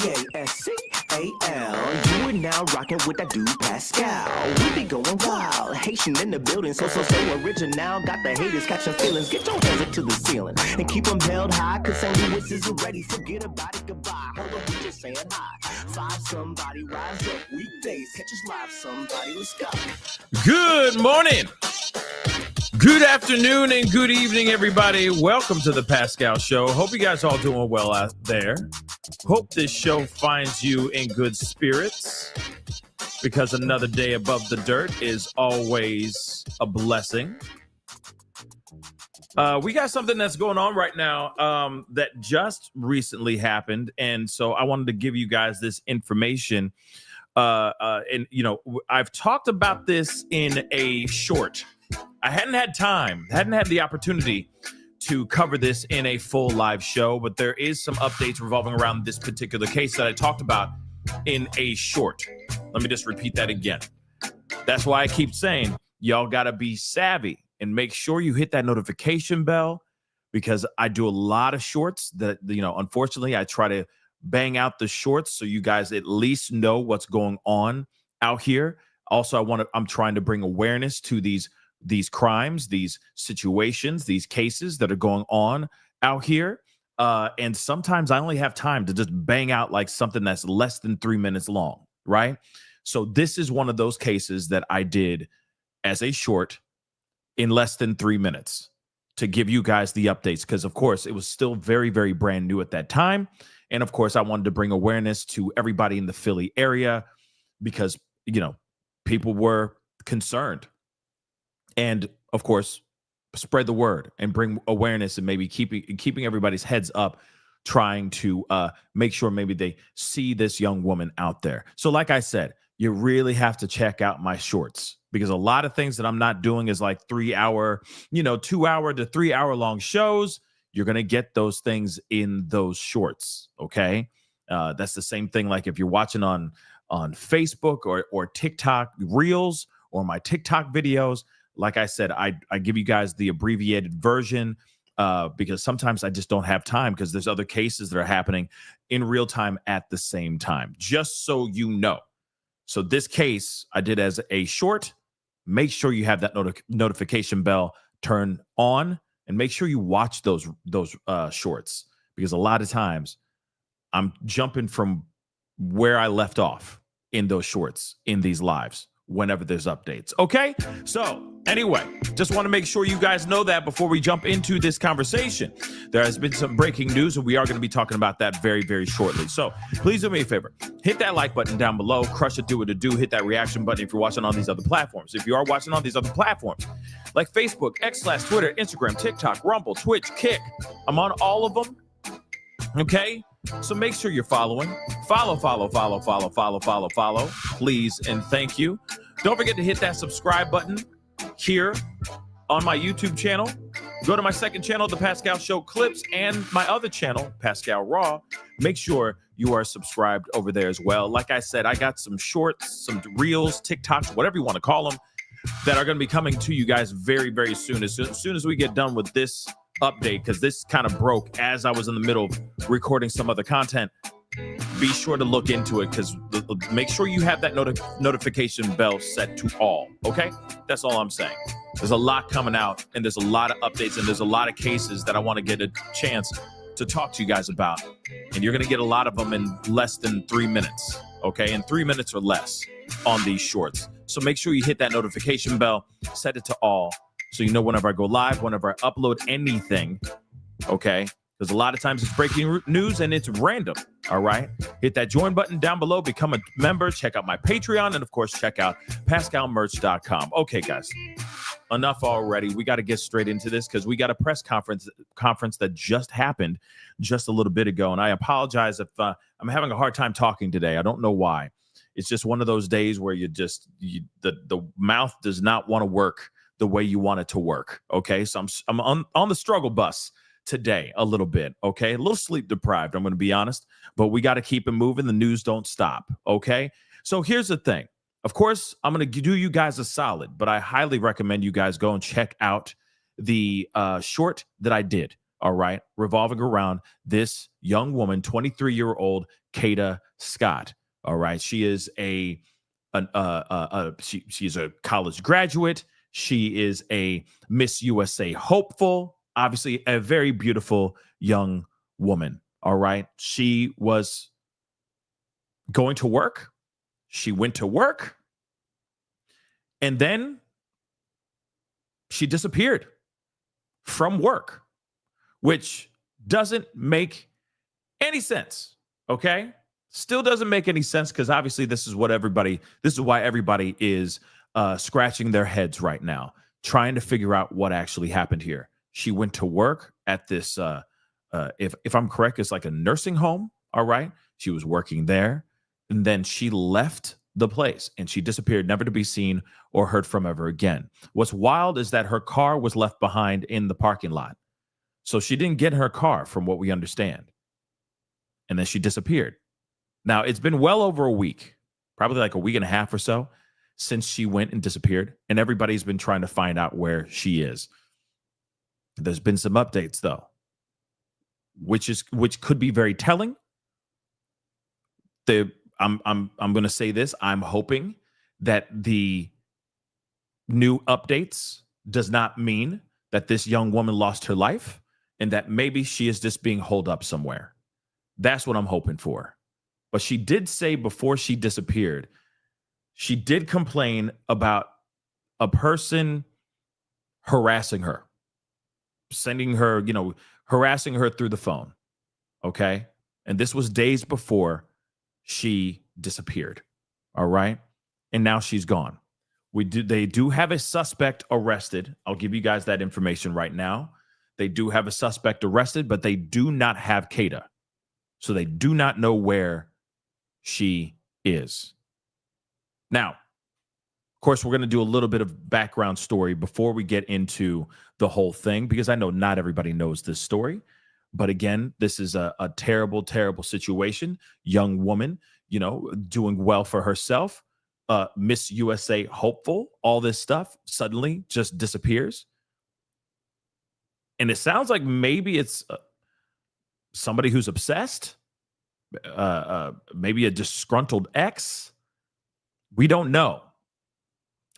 Pascal. You are now rocking with that dude Pascal. We be going wild, Haitian in the building, so original. Got the haters catching feelings. Get your hands up to the ceiling and keep them held high. Cause St. Louis is ready. Forget about it, goodbye. Hold on, we just saying hi. Five somebody, rise up. Weekdays, catch us live. Somebody, let's go. Good morning. Good afternoon and good evening, everybody. Welcome to the Pascal Show. Hope you guys all doing well out there. Hope this show finds you in good spirits, because another day above the dirt is always a blessing. We got something that's going on right now that just recently happened, and so I wanted to give you guys this information. And you know, I've talked about this in a short. I hadn't had the opportunity to cover this in a full live show, but there is some updates revolving around this particular case that I talked about in a short. Let me just repeat that again. That's why I keep saying y'all got to be savvy and make sure you hit that notification bell, because I do a lot of shorts that, you know, unfortunately I try to bang out the shorts so you guys at least know what's going on out here. Also, I'm trying to bring awareness to these crimes, these situations, these cases that are going on out here. And sometimes I only have time to just bang out like something that's less than 3 minutes long, right? So this is one of those cases that I did as a short in less than 3 minutes to give you guys the updates, because of course it was still very, very brand new at that time. And of course I wanted to bring awareness to everybody in the Philly area, because, you know, people were concerned. And of course, spread the word and bring awareness, and maybe keeping everybody's heads up, trying to make sure maybe they see this young woman out there. So like I said, you really have to check out my shorts, because a lot of things that I'm not doing is like 3 hour, 2 hour to 3 hour long shows. You're going to get those things in those shorts. Okay. That's the same thing. Like if you're watching on Facebook or TikTok Reels or my TikTok videos, like I said, I give you guys the abbreviated version because sometimes I just don't have time, because there's other cases that are happening in real time at the same time, just so you know. So this case I did as a short. Make sure you have that notification bell turned on, and make sure you watch those shorts, because a lot of times I'm jumping from where I left off in those shorts in these lives whenever there's updates. Okay. So anyway, just want to make sure you guys know that before we jump into this conversation. There has been some breaking news, and we are going to be talking about that very, very shortly. So please do me a favor. Hit that like button down below. Crush it, do what it do. Hit that reaction button if you're watching on these other platforms. If you are watching on these other platforms, like Facebook, X/Twitter, Instagram, TikTok, Rumble, Twitch, Kick, I'm on all of them. Okay. So make sure you're following. Follow, please, and thank you. Don't forget to hit that subscribe button here on my YouTube channel. Go to my second channel, The Pascal Show Clips, and my other channel, Pascal Raw. Make sure you are subscribed over there as well. Like I said, I got some shorts, some reels, TikToks, whatever you want to call them, that are going to be coming to you guys very, very soon. As soon as we get done with this update, because this kind of broke as I was in the middle of recording some other content. Be sure to look into it, because make sure you have that notification bell set to all. Okay, that's all I'm saying. There's a lot coming out, and there's a lot of updates, and there's a lot of cases that I want to get a chance to talk to you guys about, and you're going to get a lot of them in less than 3 minutes. Okay, in 3 minutes or less on these shorts. So make sure you hit that notification bell, set it to all, so you know whenever I go live, whenever I upload anything, okay? Because a lot of times it's breaking news and it's random, all right? Hit that join button down below, become a member, check out my Patreon, and of course, check out PascalMerch.com. Okay, guys, enough already. We got to get straight into this, because we got a press conference that just happened just a little bit ago, and I apologize if I'm having a hard time talking today. I don't know why. It's just one of those days where the mouth does not want to work the way you want it to work. Okay, so I'm on the struggle bus today a little bit. Okay, a little sleep deprived, I'm going to be honest, but we got to keep it moving. The news don't stop. Okay, so here's the thing. Of course, I'm going to do you guys a solid, but I highly recommend you guys go and check out the short that I did all right, revolving around this young woman, 23-year-old Kada Scott. All right, she is she's a college graduate. She is a Miss USA hopeful, obviously a very beautiful young woman. All right, she was going to work. She went to work, and then she disappeared from work, which doesn't make any sense. Okay. Still doesn't make any sense because obviously this is why everybody is scratching their heads right now, trying to figure out what actually happened here. She went to work at this, if I'm correct, it's like a nursing home. All right. She was working there, and then she left the place and she disappeared, never to be seen or heard from ever again. What's wild is that her car was left behind in the parking lot. So she didn't get her car, from what we understand. And then she disappeared. Now, it's been well over a week, probably like a week and a half or so, since she went and disappeared. And everybody's been trying to find out where she is. There's been some updates, though, which could be very telling. I'm going to say this. I'm hoping that the new updates does not mean that this young woman lost her life and that maybe she is just being holed up somewhere. That's what I'm hoping for. But she did say before she disappeared, she did complain about a person harassing her, sending her, harassing her through the phone. Okay. And this was days before she disappeared. All right. And now she's gone. They do have a suspect arrested. I'll give you guys that information right now. They do have a suspect arrested, but they do not have Kada. So they do not know where she is. Now, of course, we're going to do a little bit of background story before we get into the whole thing, because I know not everybody knows this story. But again, this is a terrible, terrible situation. Young woman, doing well for herself. Miss USA hopeful, all this stuff suddenly just disappears. And it sounds like maybe it's somebody who's obsessed, maybe a disgruntled ex. We don't know.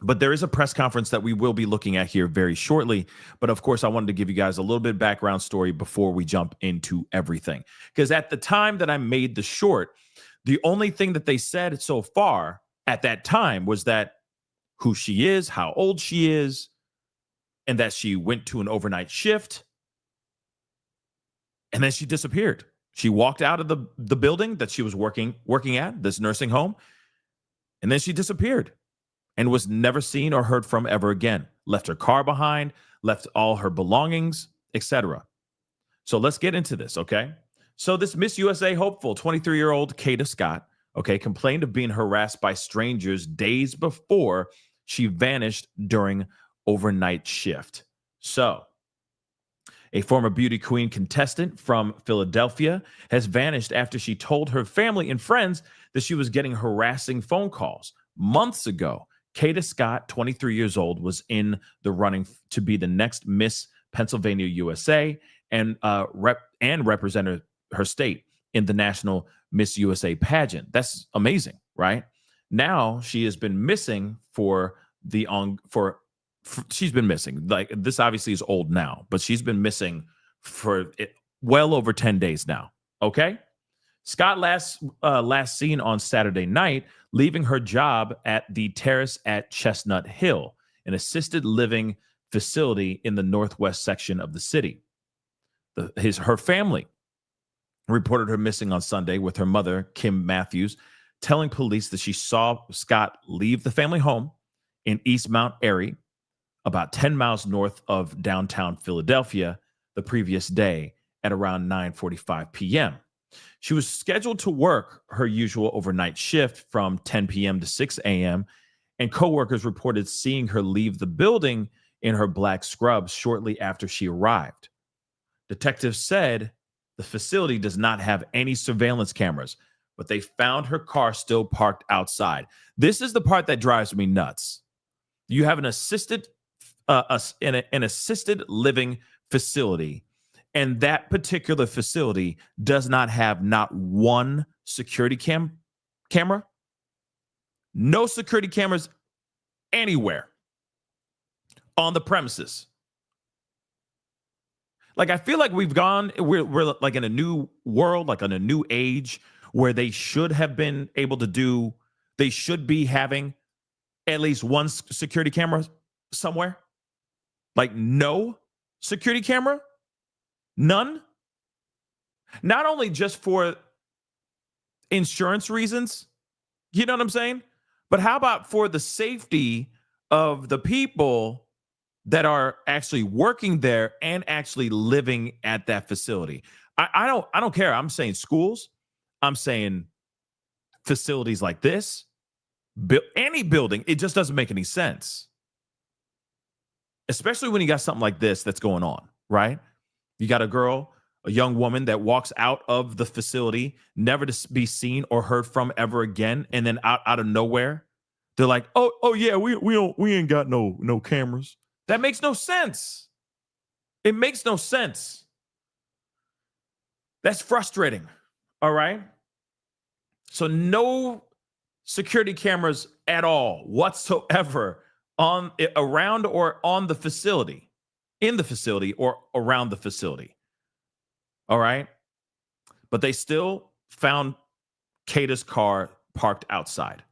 But there is a press conference that we will be looking at here very shortly. But of course, I wanted to give you guys a little bit of background story before we jump into everything. Because at the time that I made the short, the only thing that they said so far at that time was that who she is, how old she is, and that she went to an overnight shift. And then she disappeared. She walked out of the building that she was working at, this nursing home. And then she disappeared and was never seen or heard from ever again. Left her car behind, left all her belongings, etc. So let's get into this, okay? So this Miss USA hopeful, 23-year-old Kada Scott, okay, complained of being harassed by strangers days before she vanished during overnight shift. So a former beauty queen contestant from Philadelphia has vanished after she told her family and friends that she was getting harassing phone calls. Months ago, Kada Scott, 23 years old, was in the running to be the next Miss Pennsylvania USA and represented her state in the national Miss USA pageant. That's amazing, right? Now she has been missing she's been missing. Like, this obviously is old now, but she's been missing for well over 10 days now. Okay. Scott last seen on Saturday night, leaving her job at the Terrace at Chestnut Hill, an assisted living facility in the northwest section of the city. Her family reported her missing on Sunday, with her mother, Kim Matthews, telling police that she saw Scott leave the family home in East Mount Airy, about 10 miles north of downtown Philadelphia, the previous day at around 9:45 p.m. She was scheduled to work her usual overnight shift from 10 p.m. to 6 a.m., and coworkers reported seeing her leave the building in her black scrubs shortly after she arrived. Detectives said the facility does not have any surveillance cameras, but they found her car still parked outside. This is the part that drives me nuts. You have an assisted living facility, And that particular facility does not have not one security camera, no security cameras anywhere on the premises. Like, I feel like we're like in a new world, like in a new age where they should be having at least one security camera somewhere. Like, no security camera, none. Not only just for insurance reasons, you know what I'm saying? But how about for the safety of the people that are actually working there and actually living at that facility? I don't care. I'm saying schools. I'm saying facilities like this, any building. It just doesn't make any sense, especially when you got something like this that's going on, right? You got a young woman that walks out of the facility, never to be seen or heard from ever again, and then out of nowhere, they're like, "Oh yeah, we ain't got no cameras." That makes no sense. It makes no sense. That's frustrating. All right. So no security cameras at all whatsoever around or on the facility, in the facility or around the facility. All right. But they still found Kada's car parked outside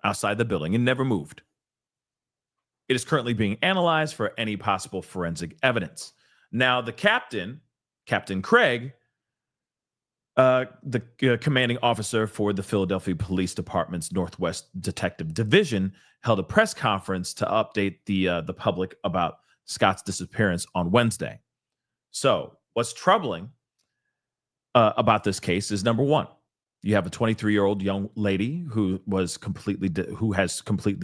the building and never moved. It is currently being analyzed for any possible forensic evidence. Now, the Captain Craig, the commanding officer for the Philadelphia Police Department's Northwest Detective Division, held a press conference to update the public about Scott's disappearance on Wednesday. So, what's troubling about this case is, number one, you have a 23-year-old young lady who has completely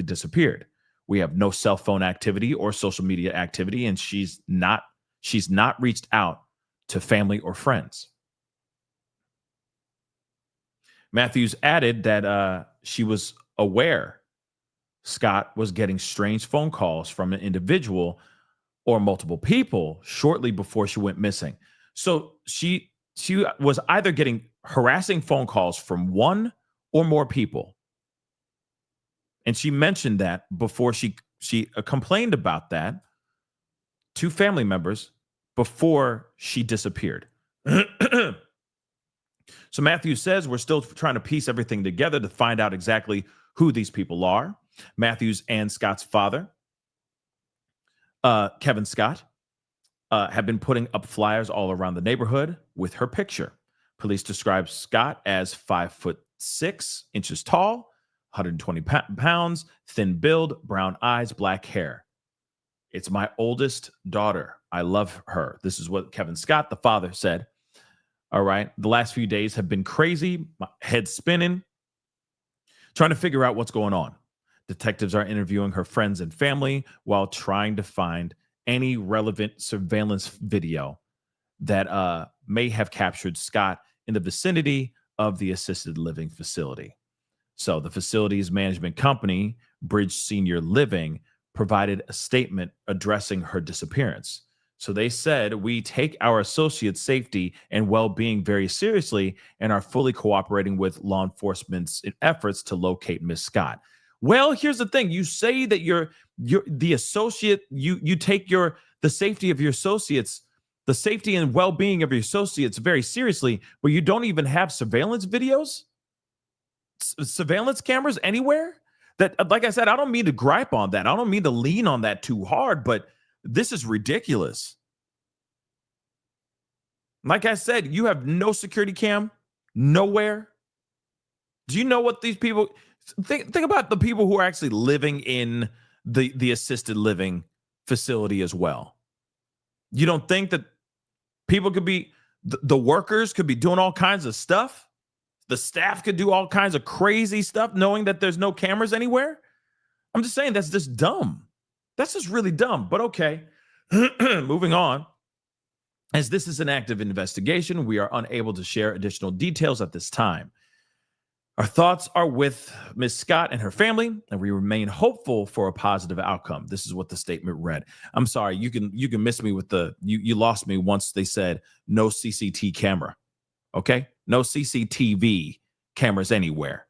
disappeared. We have no cell phone activity or social media activity, and she's not reached out to family or friends. Matthews added that she was aware Scott was getting strange phone calls from an individual or multiple people shortly before she went missing. So she was either getting harassing phone calls from one or more people. And she mentioned that before she complained about that to family members before she disappeared. So Matthews says we're still trying to piece everything together to find out exactly who these people are. Matthews and Scott's father, Kevin Scott, have been putting up flyers all around the neighborhood with her picture. Police describe Scott as 5'6" tall, 120 pounds, thin build, brown eyes, black hair. It's my oldest daughter. I love her. This is what Kevin Scott, the father, said. All right. The last few days have been crazy. My head spinning, trying to figure out what's going on. Detectives are interviewing her friends and family while trying to find any relevant surveillance video that may have captured Scott in the vicinity of the assisted living facility. So the facility's management company, Bridge Senior Living, provided a statement addressing her disappearance. So they said, we take our associates' safety and well-being very seriously and are fully cooperating with law enforcement's efforts to locate Miss Scott. Well, here's the thing. You say that you're the associate, you take the safety of your associates, the safety and well-being of your associates very seriously, but you don't even have surveillance videos, surveillance cameras anywhere? That, like I said, I don't mean to gripe on that. I don't mean to lean on that too hard, but this is ridiculous. Like I said, you have no security cam nowhere. Do you know what these people think about the people who are actually living in the assisted living facility as well? You don't think that people could be, the workers could be doing all kinds of stuff? The staff could do all kinds of crazy stuff knowing that there's no cameras anywhere? I'm just saying that's just dumb. That's just really dumb, but okay. Moving on. As this is an active investigation, we are unable to share additional details at this time. Our thoughts are with Ms. Scott and her family, and we remain hopeful for a positive outcome. This is what the statement read. I'm sorry, you can miss me with the you lost me once they said no CCTV camera. Okay, no CCTV cameras anywhere.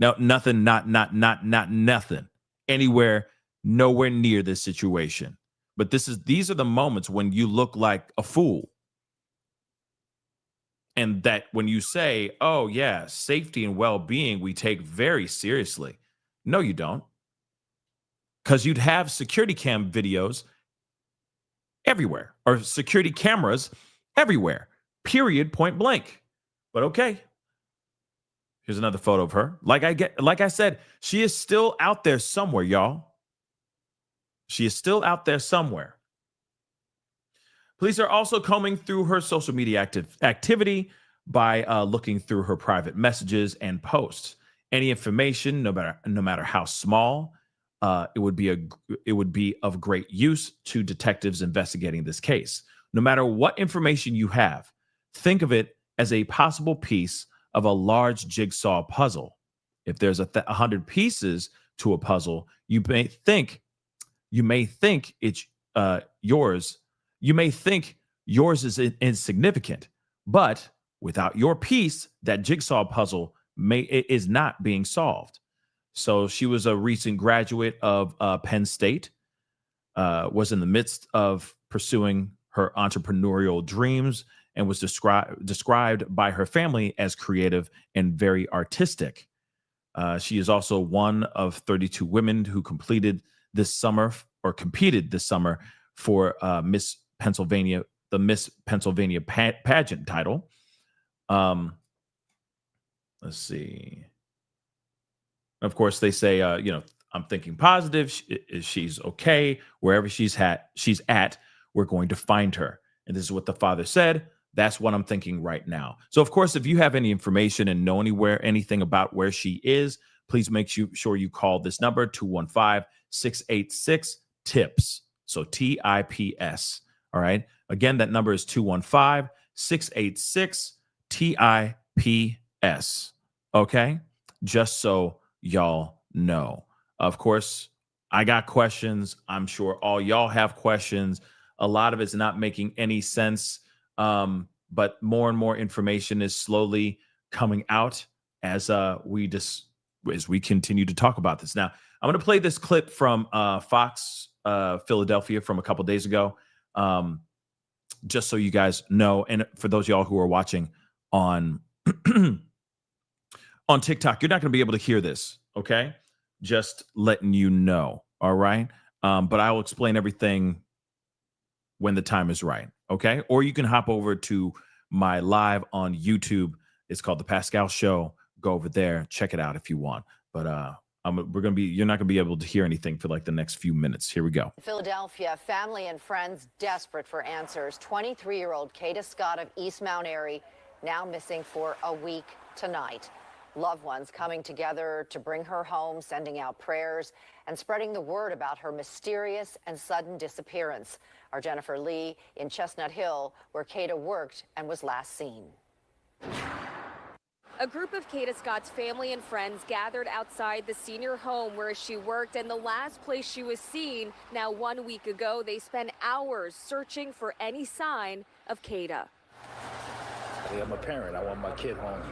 No, nothing, not nothing anywhere, nowhere near this situation. But these are the moments when you look like a fool. And that when you say, oh, yeah, safety and well being, we take very seriously. No, you don't. Because you'd have security cam videos everywhere or security cameras everywhere, period, point blank. But okay. Here's another photo of her. Like I said, she is still out there somewhere, y'all. She is still out there somewhere. Police are also combing through her social media activity by looking through her private messages and posts. Any information, no matter how small, it would be of great use to detectives investigating this case. No matter what information you have, think of it as a possible piece of a large jigsaw puzzle. If there's 100 pieces to a puzzle, you may think it's yours. You may think yours is insignificant, but without your piece, that jigsaw puzzle is not being solved. So she was a recent graduate of Penn State, was in the midst of pursuing her entrepreneurial dreams, and was described by her family as creative and very artistic. She is also one of 32 women who competed this summer for Miss Pennsylvania, the Miss Pennsylvania pageant title. Let's see. Of course, they say, I'm thinking positive. She's okay. Wherever she's at, we're going to find her. And this is what the father said. That's what I'm thinking right now. So, of course, if you have any information and know anything about where she is, please make sure you call this number, 215-686-TIPS. So TIPS. All right. Again, that number is 215-686-TIPS. Okay. Just so y'all know. Of course, I got questions. I'm sure all y'all have questions. A lot of it's not making any sense. But more and more information is slowly coming out as we continue to talk about this. Now, I'm going to play this clip from Fox Philadelphia from a couple days ago, just so you guys know. And for those of y'all who are watching on on TikTok, you're not going to be able to hear this. Okay, just letting you know. All right, but I will explain everything when the time is right. Okay. Or you can hop over to my live on YouTube. It's called The Pascal Show. Go over there, check it out if you want. But you're not gonna be able to hear anything for like the next few minutes. Here we go. Philadelphia, family and friends desperate for answers. 23-year-old Kada Scott of East Mount Airy now missing for a week tonight. Loved ones coming together to bring her home, sending out prayers and spreading the word about her mysterious and sudden disappearance. Our Jennifer Lee in Chestnut Hill, where Kada worked and was last seen. A group of Kada Scott's family and friends gathered outside the senior home where she worked and the last place she was seen. Now 1 week ago, they spent hours searching for any sign of Kada. I'm a parent. I want my kid home.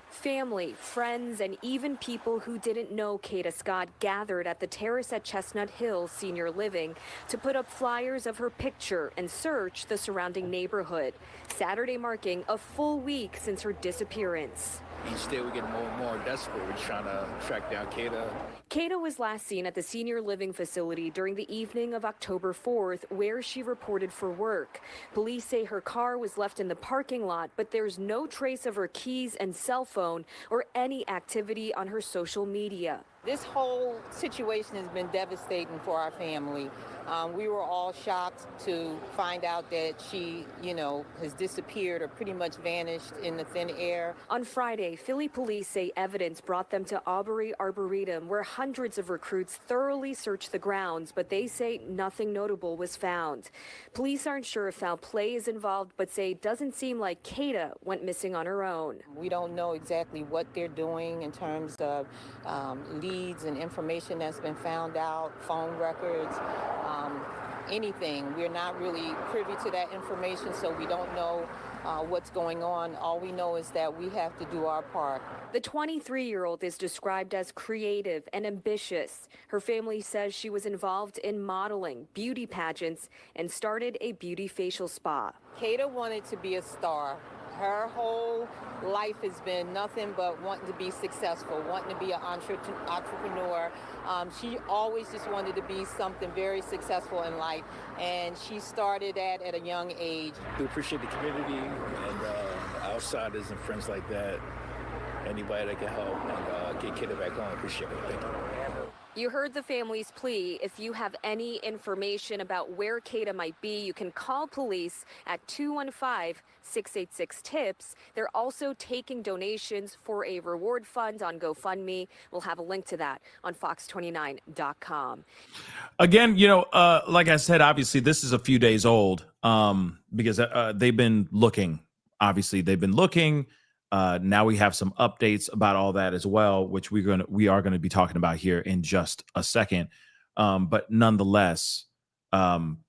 Family, friends, and even people who didn't know Kada Scott gathered at the terrace at Chestnut Hill Senior Living to put up flyers of her picture and search the surrounding neighborhood. Saturday marking a full week since her disappearance. Each day we get more and more desperate. We're trying to track down Kada. Kada was last seen at the senior living facility during the evening of October 4th, where she reported for work. Police say her car was left in the parking lot, but there's no trace of her keys and cell phone or any activity on her social media. This whole situation has been devastating for our family. We were all shocked to find out that she, has disappeared or pretty much vanished in the thin air. On Friday, Philly police say evidence brought them to Aubrey Arboretum, where hundreds of recruits thoroughly searched the grounds, but they say nothing notable was found. Police aren't sure if foul play is involved, but say it doesn't seem like Kada went missing on her own. We don't know exactly what they're doing in terms of leads and information that's been found out, phone records, anything. We're not really privy to that information, so we don't know what's going on. All we know is that we have to do our part. The 23-year-old is described as creative and ambitious. Her family says she was involved in modeling, beauty pageants, and started a beauty facial spa. Kada wanted to be a star. Her whole life has been nothing but wanting to be successful, wanting to be an entrepreneur. She always just wanted to be something very successful in life, and she started that at a young age. We appreciate the community and outsiders and friends like that. Anybody that can help and get Kada back home, appreciate it. Thank you. You heard the family's plea. If you have any information about where Kada might be, you can call police at 215-686-TIPS. They're also taking donations for a reward fund on GoFundMe. We'll have a link to that on fox29.com. Again, like I said, obviously this is a few days old because they've been looking. Obviously, they've been looking. Now we have some updates about all that as well, which we are going to be talking about here in just a second. But nonetheless, from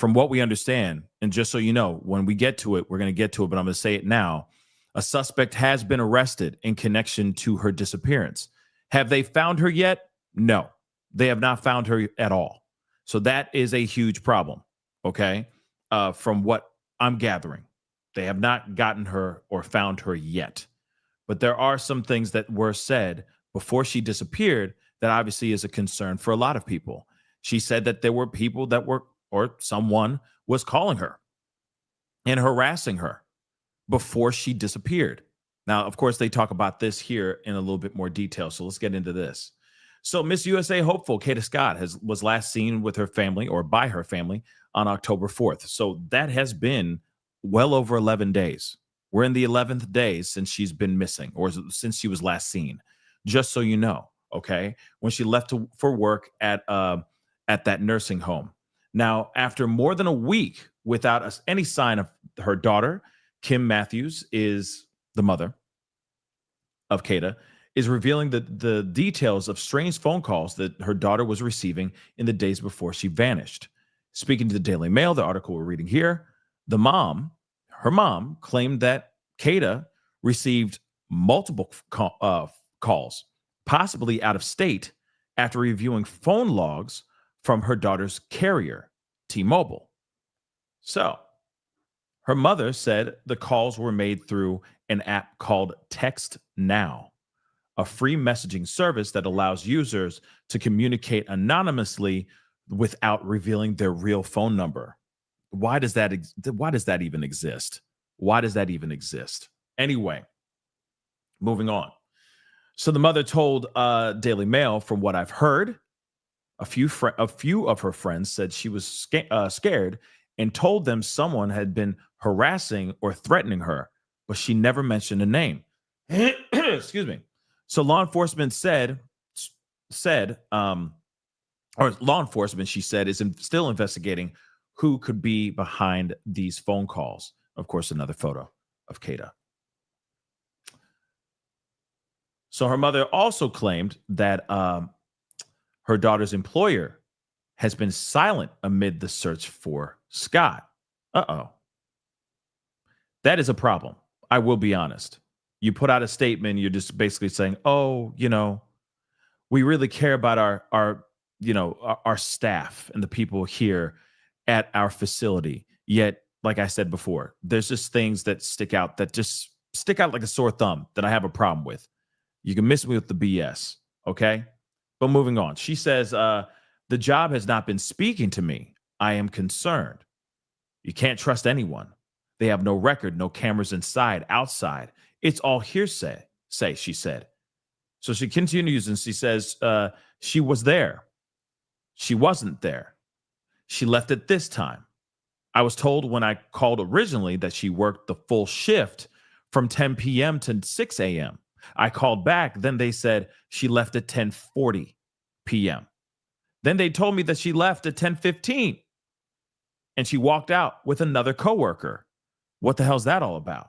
what we understand, and just so you know, when we get to it, we're going to get to it, but I'm going to say it now. A suspect has been arrested in connection to her disappearance. Have they found her yet? No, they have not found her at all. So that is a huge problem. Okay. From what I'm gathering. They have not gotten her or found her yet. But there are some things that were said before she disappeared that obviously is a concern for a lot of people. She said that there were people that were, or someone was calling her and harassing her before she disappeared. Now, of course, they talk about this here in a little bit more detail. So let's get into this. So Miss USA hopeful Kada Scott was last seen with her family or by her family on October 4th. So that has been well over 11 days. We're in the 11th day since she's been missing, or since she was last seen. Just so you know, okay? When she left for work at that nursing home. Now, after more than a week without any sign of her daughter, Kim Matthews is the mother of Kada, is revealing the details of strange phone calls that her daughter was receiving in the days before she vanished. Speaking to the Daily Mail, the article we're reading here, her mom claimed that Kada received multiple calls, possibly out of state, after reviewing phone logs from her daughter's carrier, T-Mobile. So her mother said the calls were made through an app called Text Now, a free messaging service that allows users to communicate anonymously without revealing their real phone number. Why does that even exist? Why does that even exist? Anyway, moving on. So the mother told Daily Mail, from what I've heard, a few of her friends said she was scared and told them someone had been harassing or threatening her, but she never mentioned a name. Excuse me. So law enforcement she said, is still investigating who could be behind these phone calls. Of course, another photo of Kada. So her mother also claimed that her daughter's employer has been silent amid the search for Scott. Uh-oh. That is a problem. I will be honest. You put out a statement, you're just basically saying, oh, we really care about our staff and the people here at our facility. Yet, like I said before, there's just things that stick out like a sore thumb that I have a problem with. You can miss me with the BS, okay? But moving on. She says, the job has not been speaking to me. I am concerned. You can't trust anyone. They have no record, no cameras inside, outside. It's all hearsay, she said. So she continues and she says, she was there. She wasn't there. She left at this time. I was told when I called originally that she worked the full shift from 10 p.m. to 6 a.m. I called back. Then they said she left at 10:40 p.m. Then they told me that she left at 10:15 and she walked out with another coworker. What the hell's that all about?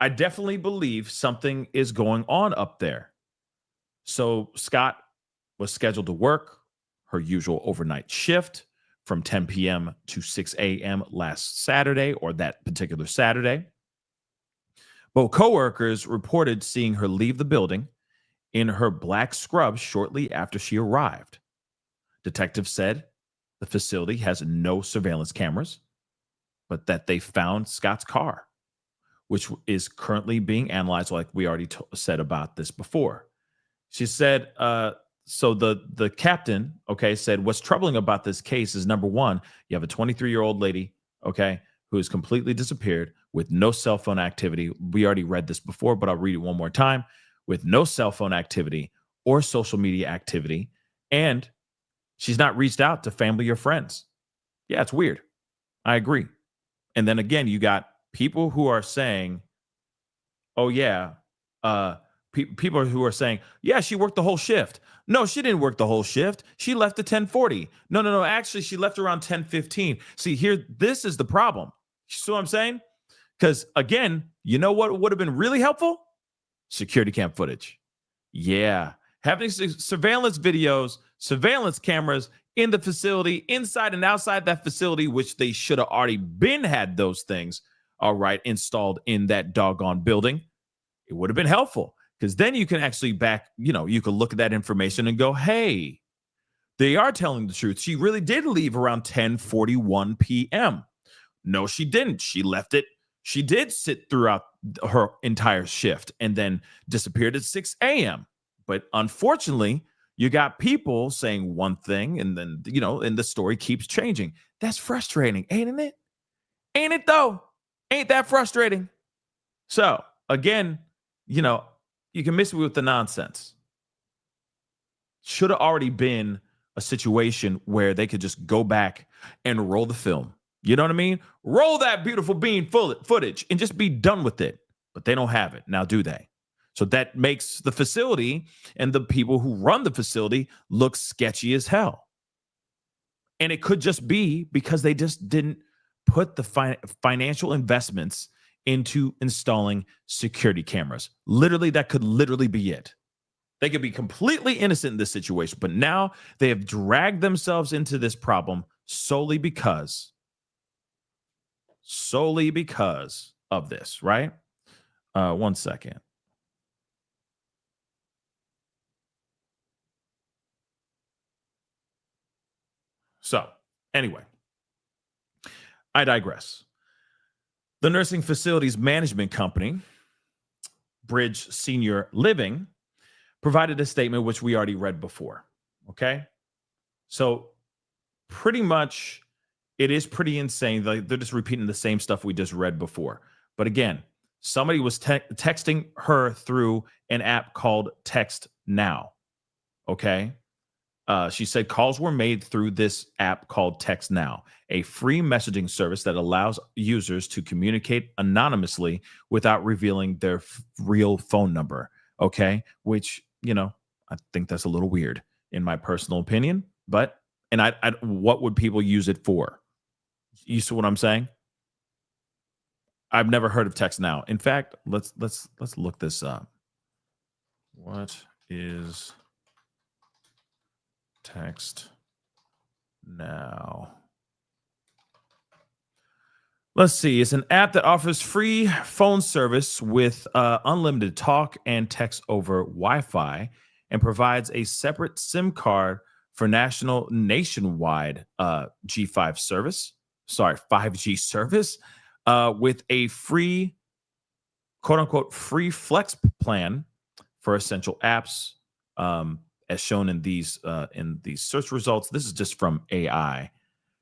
I definitely believe something is going on up there. So Scott was scheduled to work her usual overnight shift from 10 p.m. to 6 a.m. last Saturday, or that particular Saturday. Both coworkers reported seeing her leave the building in her black scrubs shortly after she arrived. Detectives said the facility has no surveillance cameras, but that they found Scott's car, which is currently being analyzed, like we already said about this before. She said, so the captain, okay, said, what's troubling about this case is, number one, you have a 23-year-old lady, okay, who is completely disappeared with no cell phone activity. We already read this before, but I'll read it one more time. With no cell phone activity or social media activity, and she's not reached out to family or friends. Yeah, it's weird. I agree. And then again, you got people who are saying, oh, yeah, people who are saying, yeah, she worked the whole shift. No, she didn't work the whole shift. She left at 10:40. No. Actually, she left around 10:15. See, here, this is the problem. You see what I'm saying? Because again, you know what would have been really helpful? Security cam footage. Yeah. Having surveillance videos, surveillance cameras in the facility, inside and outside that facility, which they should have already had those things, all right, installed in that doggone building. It would have been helpful, because then you can actually you could look at that information and go, hey, they are telling the truth. She really did leave around 10:41 p.m. No, she didn't. She left it. She did sit throughout her entire shift and then disappeared at 6 a.m. But unfortunately, you got people saying one thing and then, and the story keeps changing. That's frustrating, ain't it? Ain't it though? Ain't that frustrating? So again, you can miss me with the nonsense. Should have already been a situation where they could just go back and roll the film. You know what I mean? Roll that beautiful bean footage and just be done with it. But they don't have it. Now, do they? So that makes the facility and the people who run the facility look sketchy as hell. And it could just be because they just didn't put the financial investments into installing security cameras. Literally, that could literally be it. They could be completely innocent in this situation, but now they have dragged themselves into this problem solely because of this, right? 1 second. So, anyway, I digress. The nursing facilities management company, Bridge Senior Living, provided a statement which we already read before. Okay. So pretty much it is pretty insane. They're just repeating the same stuff we just read before. But again, somebody was texting her through an app called Text Now. Okay. She said calls were made through this app called Text Now, a free messaging service that allows users to communicate anonymously without revealing their real phone number. Okay. Which, I think that's a little weird in my personal opinion, but, what would people use it for? You see what I'm saying? I've never heard of Text Now. In fact, let's look this up. What is Text Now? Let's see. It's an app that offers free phone service with unlimited talk and text over Wi-Fi, and provides a separate SIM card for nationwide G5 service. Sorry, 5G service with a free, quote unquote, free flex plan for essential apps, as shown in these search results. This is just from AI.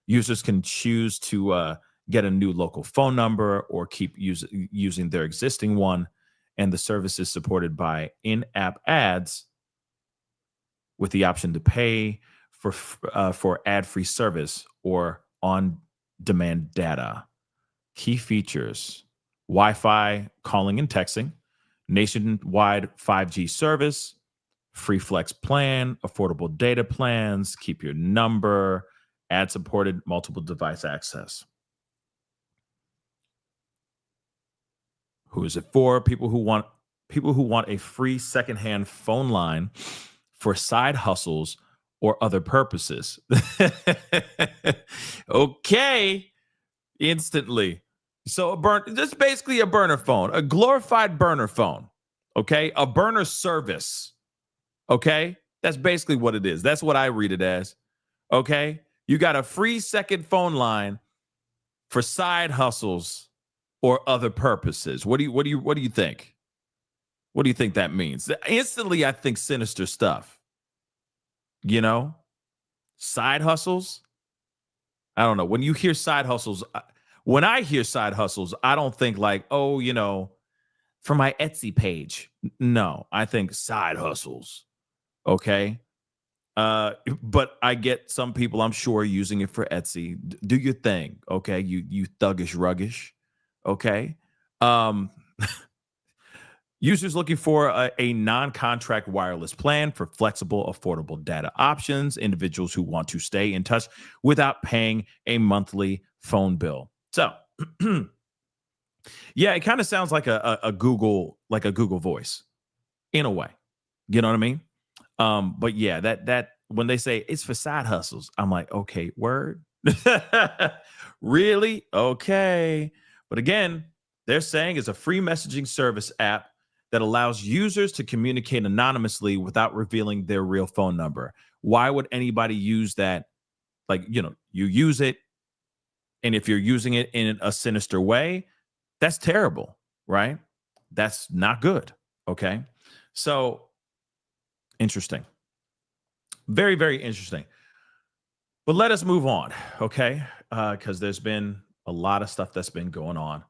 Users can choose to get a new local phone number or keep using their existing one. and the service is supported by in-app ads with the option to pay for ad-free service or on-demand data. Key features: Wi-Fi calling and texting, nationwide 5G service, free flex plan, affordable data plans, keep your number, ad-supported multiple device access. Who is it for? People who want a free secondhand phone line for side hustles or other purposes. Okay, instantly. So that's basically a burner phone, a glorified burner phone. Okay, a burner service. Okay, that's basically what it is. That's what I read it as. Okay, you got a free second phone line for side hustles or other purposes. What do you think? What do you think that means? Instantly, I think sinister stuff. You know, side hustles. I don't know. When you hear side hustles, when I hear side hustles, I don't think like, oh, you know, for my Etsy page. No, I think side hustles. Okay. But I get some people, I'm sure, using it for Etsy. Do your thing. Okay. You thuggish ruggish. Okay. Users looking for a non-contract wireless plan for flexible, affordable data options. Individuals who want to stay in touch without paying a monthly phone bill. So, yeah, it kind of sounds like a Google voice in a way. You know what I mean? But yeah, that when they say it's for side hustles, I'm like, okay, word. Really? Okay. But again, they're saying it's a free messaging service app that allows users to communicate anonymously without revealing their real phone number. Why would anybody use that? Like, you know, you use it, and if you're using it in a sinister way, that's terrible, right? That's not good. Okay. So interesting. Very, very interesting. But let us move on, okay? Because there's been a lot of stuff that's been going on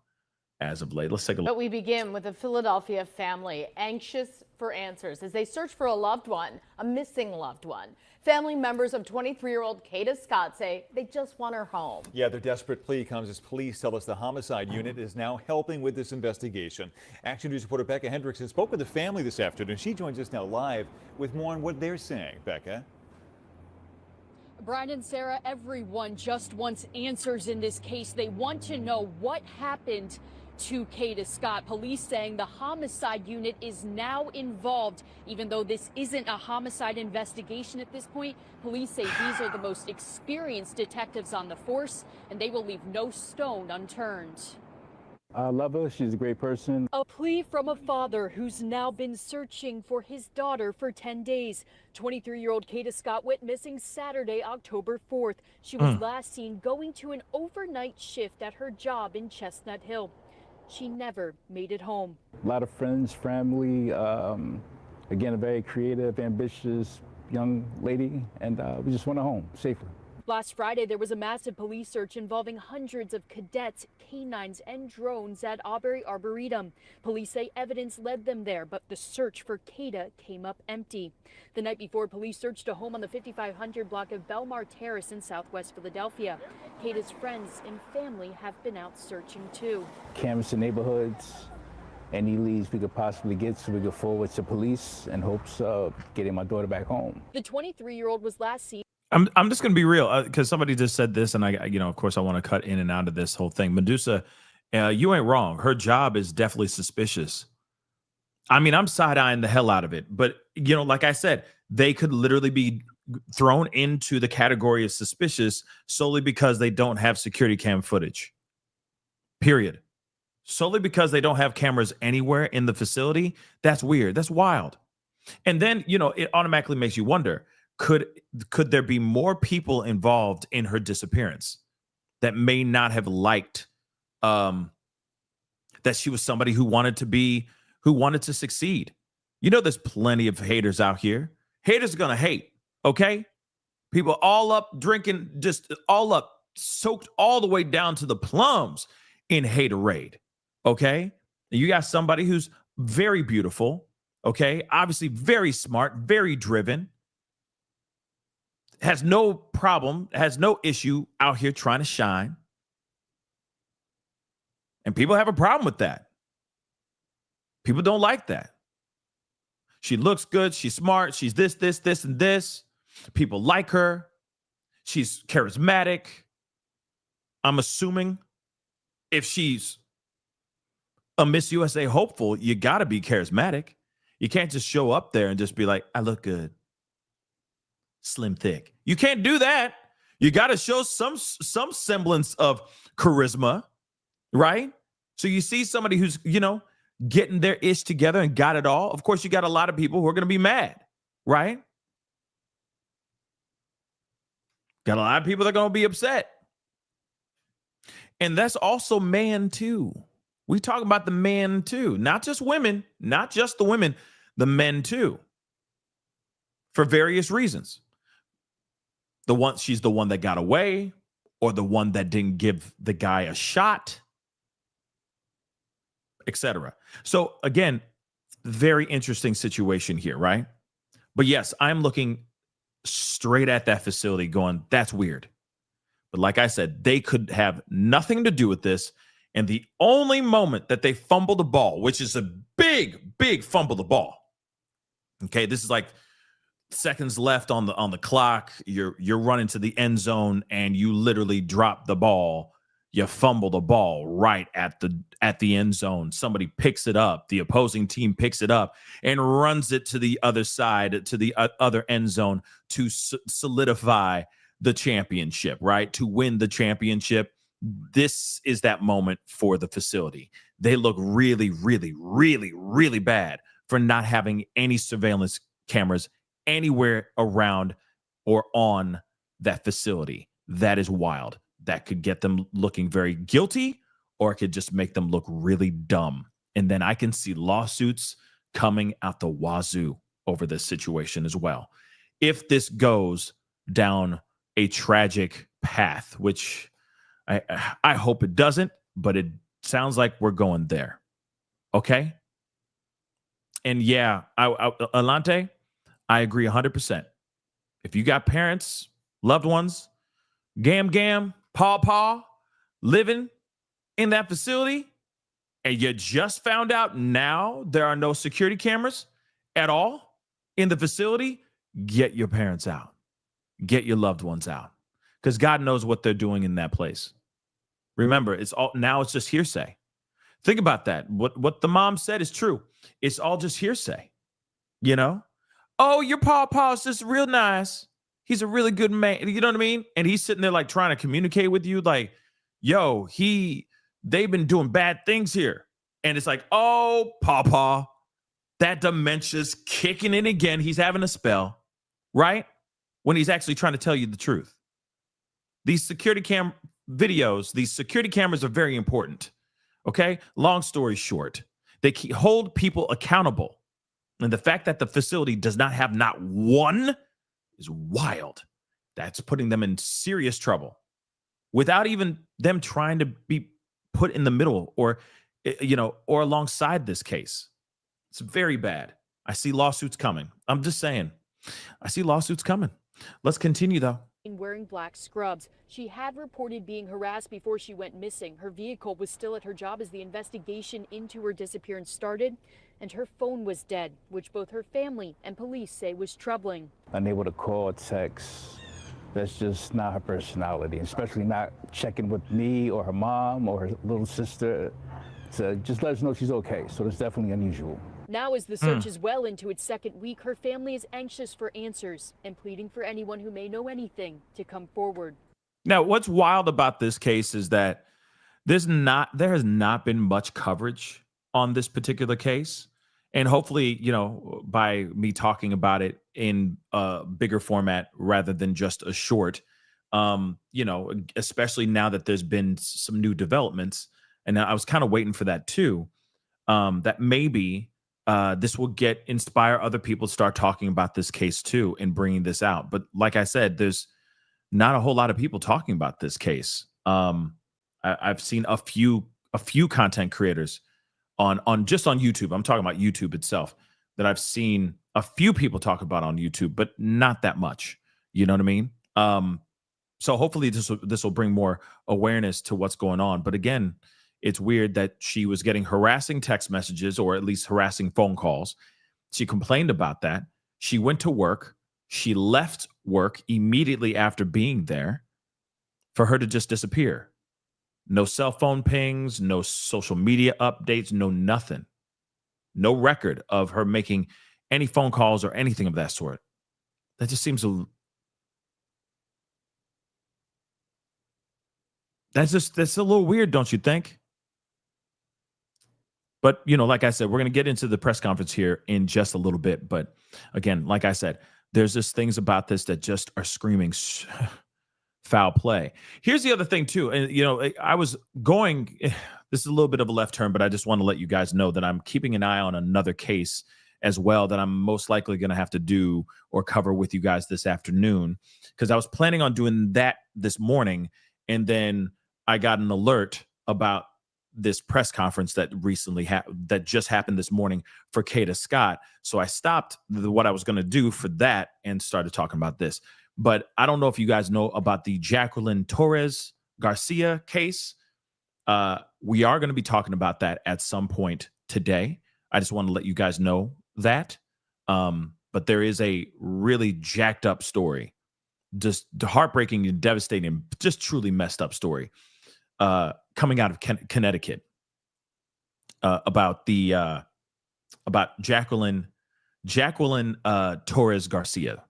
as of late. Let's take a look. But we begin with a Philadelphia family anxious for answers as they search for a loved one, a missing loved one. Family members of 23-year-old Kada Scott say they just want her home. Yeah, their desperate plea comes as police tell us the homicide unit is now helping with this investigation. Action News reporter Becca Hendrickson spoke with the family this afternoon. She joins us now live with more on what they're saying. Becca. Brian and Sarah, everyone just wants answers in this case. They want to know what happened to Kada Scott. Police saying the homicide unit is now involved. Even though this isn't a homicide investigation at this point, police say these are the most experienced detectives on the force, and they will leave no stone unturned. I love her. She's a great person. A plea from a father who's now been searching for his daughter for 10 days. 23-year-old Kada Scott went missing Saturday, October 4th. She was last seen going to an overnight shift at her job in Chestnut Hill. She never made it home. A lot of friends, family. Again, a very creative, ambitious young lady, and we just want her home safely. Last Friday, there was a massive police search involving hundreds of cadets, canines, and drones at Aubrey Arboretum. Police say evidence led them there, but the search for Kada came up empty. The night before, police searched a home on the 5500 block of Belmar Terrace in southwest Philadelphia. Kada's friends and family have been out searching too. Canvass the neighborhoods, any leads we could possibly get so we could forward to police in hopes of getting my daughter back home. The 23-year-old was last seen. I'm just going to be real because somebody just said this, and I, you know, of course, I want to cut in and out of this whole thing. Medusa, you ain't wrong. Her job is definitely suspicious. I mean, I'm side-eyeing the hell out of it, but you know, like I said, they could literally be thrown into the category of suspicious solely because they don't have security cam footage. Period. Solely because they don't have cameras anywhere in the facility. That's weird. That's wild. And then, you know, it automatically makes you wonder. Could there be more people involved in her disappearance that may not have liked that she was somebody who wanted to succeed? You know, there's plenty of haters out here. Haters are gonna hate, okay? People all up drinking, just all up, soaked all the way down to the plums in haterade, okay? You got somebody who's very beautiful. Okay. Obviously, very smart, very driven. Has no problem, has no issue out here trying to shine. And people have a problem with that. People don't like that. She looks good. She's smart. She's this, and this. People like her. She's charismatic. I'm assuming if she's a Miss USA hopeful, you got to be charismatic. You can't just show up there and just be like, I look good. Slim thick. You can't do that. You got to show some semblance of charisma, right? So you see somebody who's, getting their ish together and got it all. Of course, you got a lot of people who are going to be mad, right? Got a lot of people that are going to be upset. And that's also man too. We talk about the man too, not just women, not just the women, the men too, for various reasons. She's the one that got away, or the one that didn't give the guy a shot, etc. So again, very interesting situation here, right? But yes, I'm looking straight at that facility going, that's weird. But like I said, they could have nothing to do with this. And the only moment that they fumble the ball, which is a big, big fumble the ball. Okay, this is like seconds left on the clock. You're running to the end zone and you literally drop the ball. You fumble the ball right at the end zone. Somebody picks it up. The opposing team picks it up and runs it to the other side, to the other end zone to solidify the championship, right? To win the championship. This is that moment for the facility. They look really, really, really, really bad for not having any surveillance cameras anywhere around or on that facility. That is wild. That could get them looking very guilty, or it could just make them look really dumb. And then I can see lawsuits coming out the wazoo over this situation as well. If this goes down a tragic path, which I hope it doesn't, but it sounds like we're going there. Okay? And yeah, Alante, I agree 100%. If you got parents, loved ones, gam, paw, living in that facility, and you just found out now there are no security cameras at all in the facility, get your parents out. Get your loved ones out. Because God knows what they're doing in that place. Remember, it's just hearsay. Think about that. What the mom said is true. It's all just hearsay. Oh, your paw is just real nice. He's a really good man. You know what I mean? And he's sitting there like trying to communicate with you like, yo, they've been doing bad things here. And it's like, oh, paw, that dementia's kicking in again. He's having a spell, right? When he's actually trying to tell you the truth. These security cameras are very important. Okay? Long story short, they hold people accountable. And the fact that the facility does not have not one is wild. That's putting them in serious trouble without even them trying to be put in the middle or alongside this case. It's very bad. I see lawsuits coming. I'm just saying. I see lawsuits coming. Let's continue, though. Wearing black scrubs. She had reported being harassed before she went missing. Her vehicle was still at her job as the investigation into her disappearance started, and her phone was dead, which both her family and police say was troubling. Unable to call or text. That's just not her personality, especially not checking with me or her mom or her little sister to just let us know she's okay. So it's definitely unusual. Now, as the search is well into its second week, her family is anxious for answers and pleading for anyone who may know anything to come forward. Now, what's wild about this case is that there has not been much coverage on this particular case. And hopefully, by me talking about it in a bigger format rather than just a short, especially now that there's been some new developments. And I was kind of waiting for that too, that maybe this will inspire other people to start talking about this case too and bringing this out. But like I said, there's not a whole lot of people talking about this case. I've seen a few content creators on just on YouTube. I'm talking about YouTube itself, that I've seen a few people talk about on YouTube, but not that much. You know what I mean? So hopefully this will bring more awareness to what's going on. But again, it's weird that she was getting harassing text messages, or at least harassing phone calls. She complained about that. She went to work. She left work immediately after being there for her to just disappear. No cell phone pings, no social media updates, no nothing. No record of her making any phone calls or anything of that sort. That just seems that's a little weird, don't you think? But, like I said, we're going to get into the press conference here in just a little bit. But again, like I said, there's just things about this that just are screaming foul play. Here's the other thing, too. And, I was going, this is a little bit of a left turn, but I just want to let you guys know that I'm keeping an eye on another case as well that I'm most likely going to have to do or cover with you guys this afternoon, because I was planning on doing that this morning. And then I got an alert about this press conference that recently that just happened this morning for Kada Scott. So I stopped what I was going to do for that and started talking about this. But I don't know if you guys know about the Jacqueline Torres Garcia case. We are going to be talking about that at some point today. I just want to let you guys know that. But there is a really jacked up story, just heartbreaking and devastating, just truly messed up story coming out of Connecticut about Jacqueline Torres Garcia.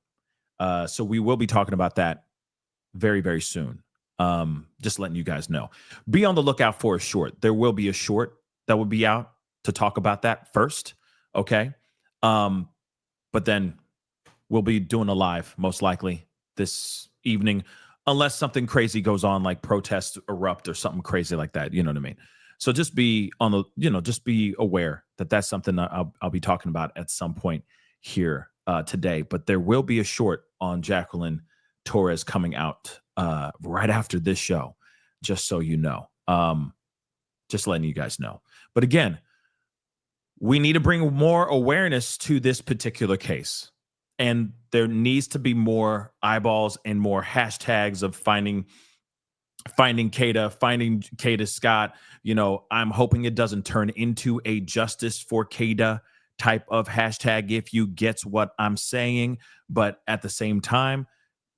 So we will be talking about that very, very soon. Just letting you guys know. Be on the lookout for a short. There will be a short that will be out to talk about that first. Okay. But then we'll be doing a live most likely this evening, unless something crazy goes on, like protests erupt or something crazy like that. You know what I mean? So just be on the, just be aware that that's something I'll be talking about at some point here today. But there will be a short on Jacqueline Torres coming out right after this show, just so you know. Just letting you guys know. But again, we need to bring more awareness to this particular case. And there needs to be more eyeballs and more hashtags of finding Kada Scott. I'm hoping it doesn't turn into a justice for Kada type of hashtag, if you get what I'm saying. But at the same time,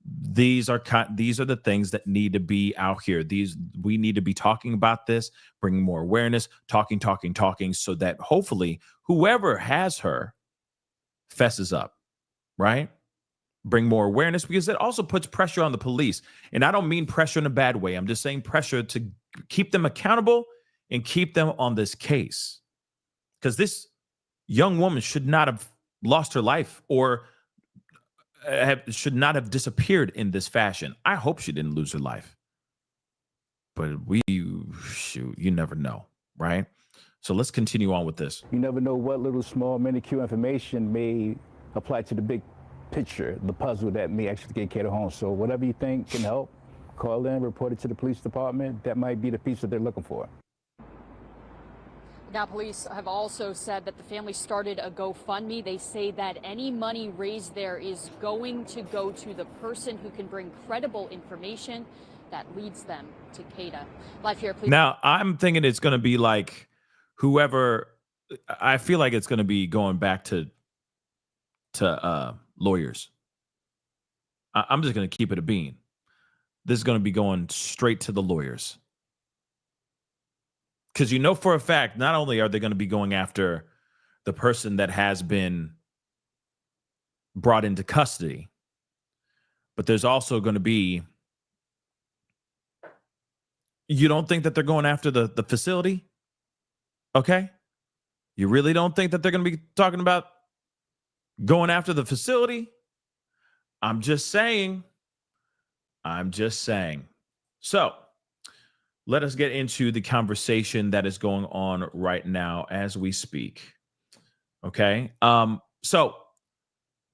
these are the things that need to be out here. We need to be talking about this, bringing more awareness, talking, so that hopefully whoever has her fesses up, right? Bring more awareness, because it also puts pressure on the police. And I don't mean pressure in a bad way. I'm just saying pressure to keep them accountable and keep them on this case. Because this young woman should not have lost her life or should not have disappeared in this fashion. I hope she didn't lose her life. But you never know, right? So let's continue on with this. You never know what little small minuscule information may apply to the big picture, the puzzle that may actually get Kada home. So whatever you think can help, call in, report it to the police department. That might be the piece that they're looking for. Now, police have also said that the family started a GoFundMe. They say that any money raised there is going to go to the person who can bring credible information that leads them to Kada. Live here, please. Now, I'm thinking it's going to be like whoever. I feel like it's going to be going back to lawyers. I'm just going to keep it a bean. This is going to be going straight to the lawyers. Because for a fact, not only are they going to be going after the person that has been brought into custody, but there's also going to be, you don't think that they're going after the facility? Okay? You really don't think that they're going to be talking about going after the facility? I'm just saying. So, let us get into the conversation that is going on right now as we speak. Okay. So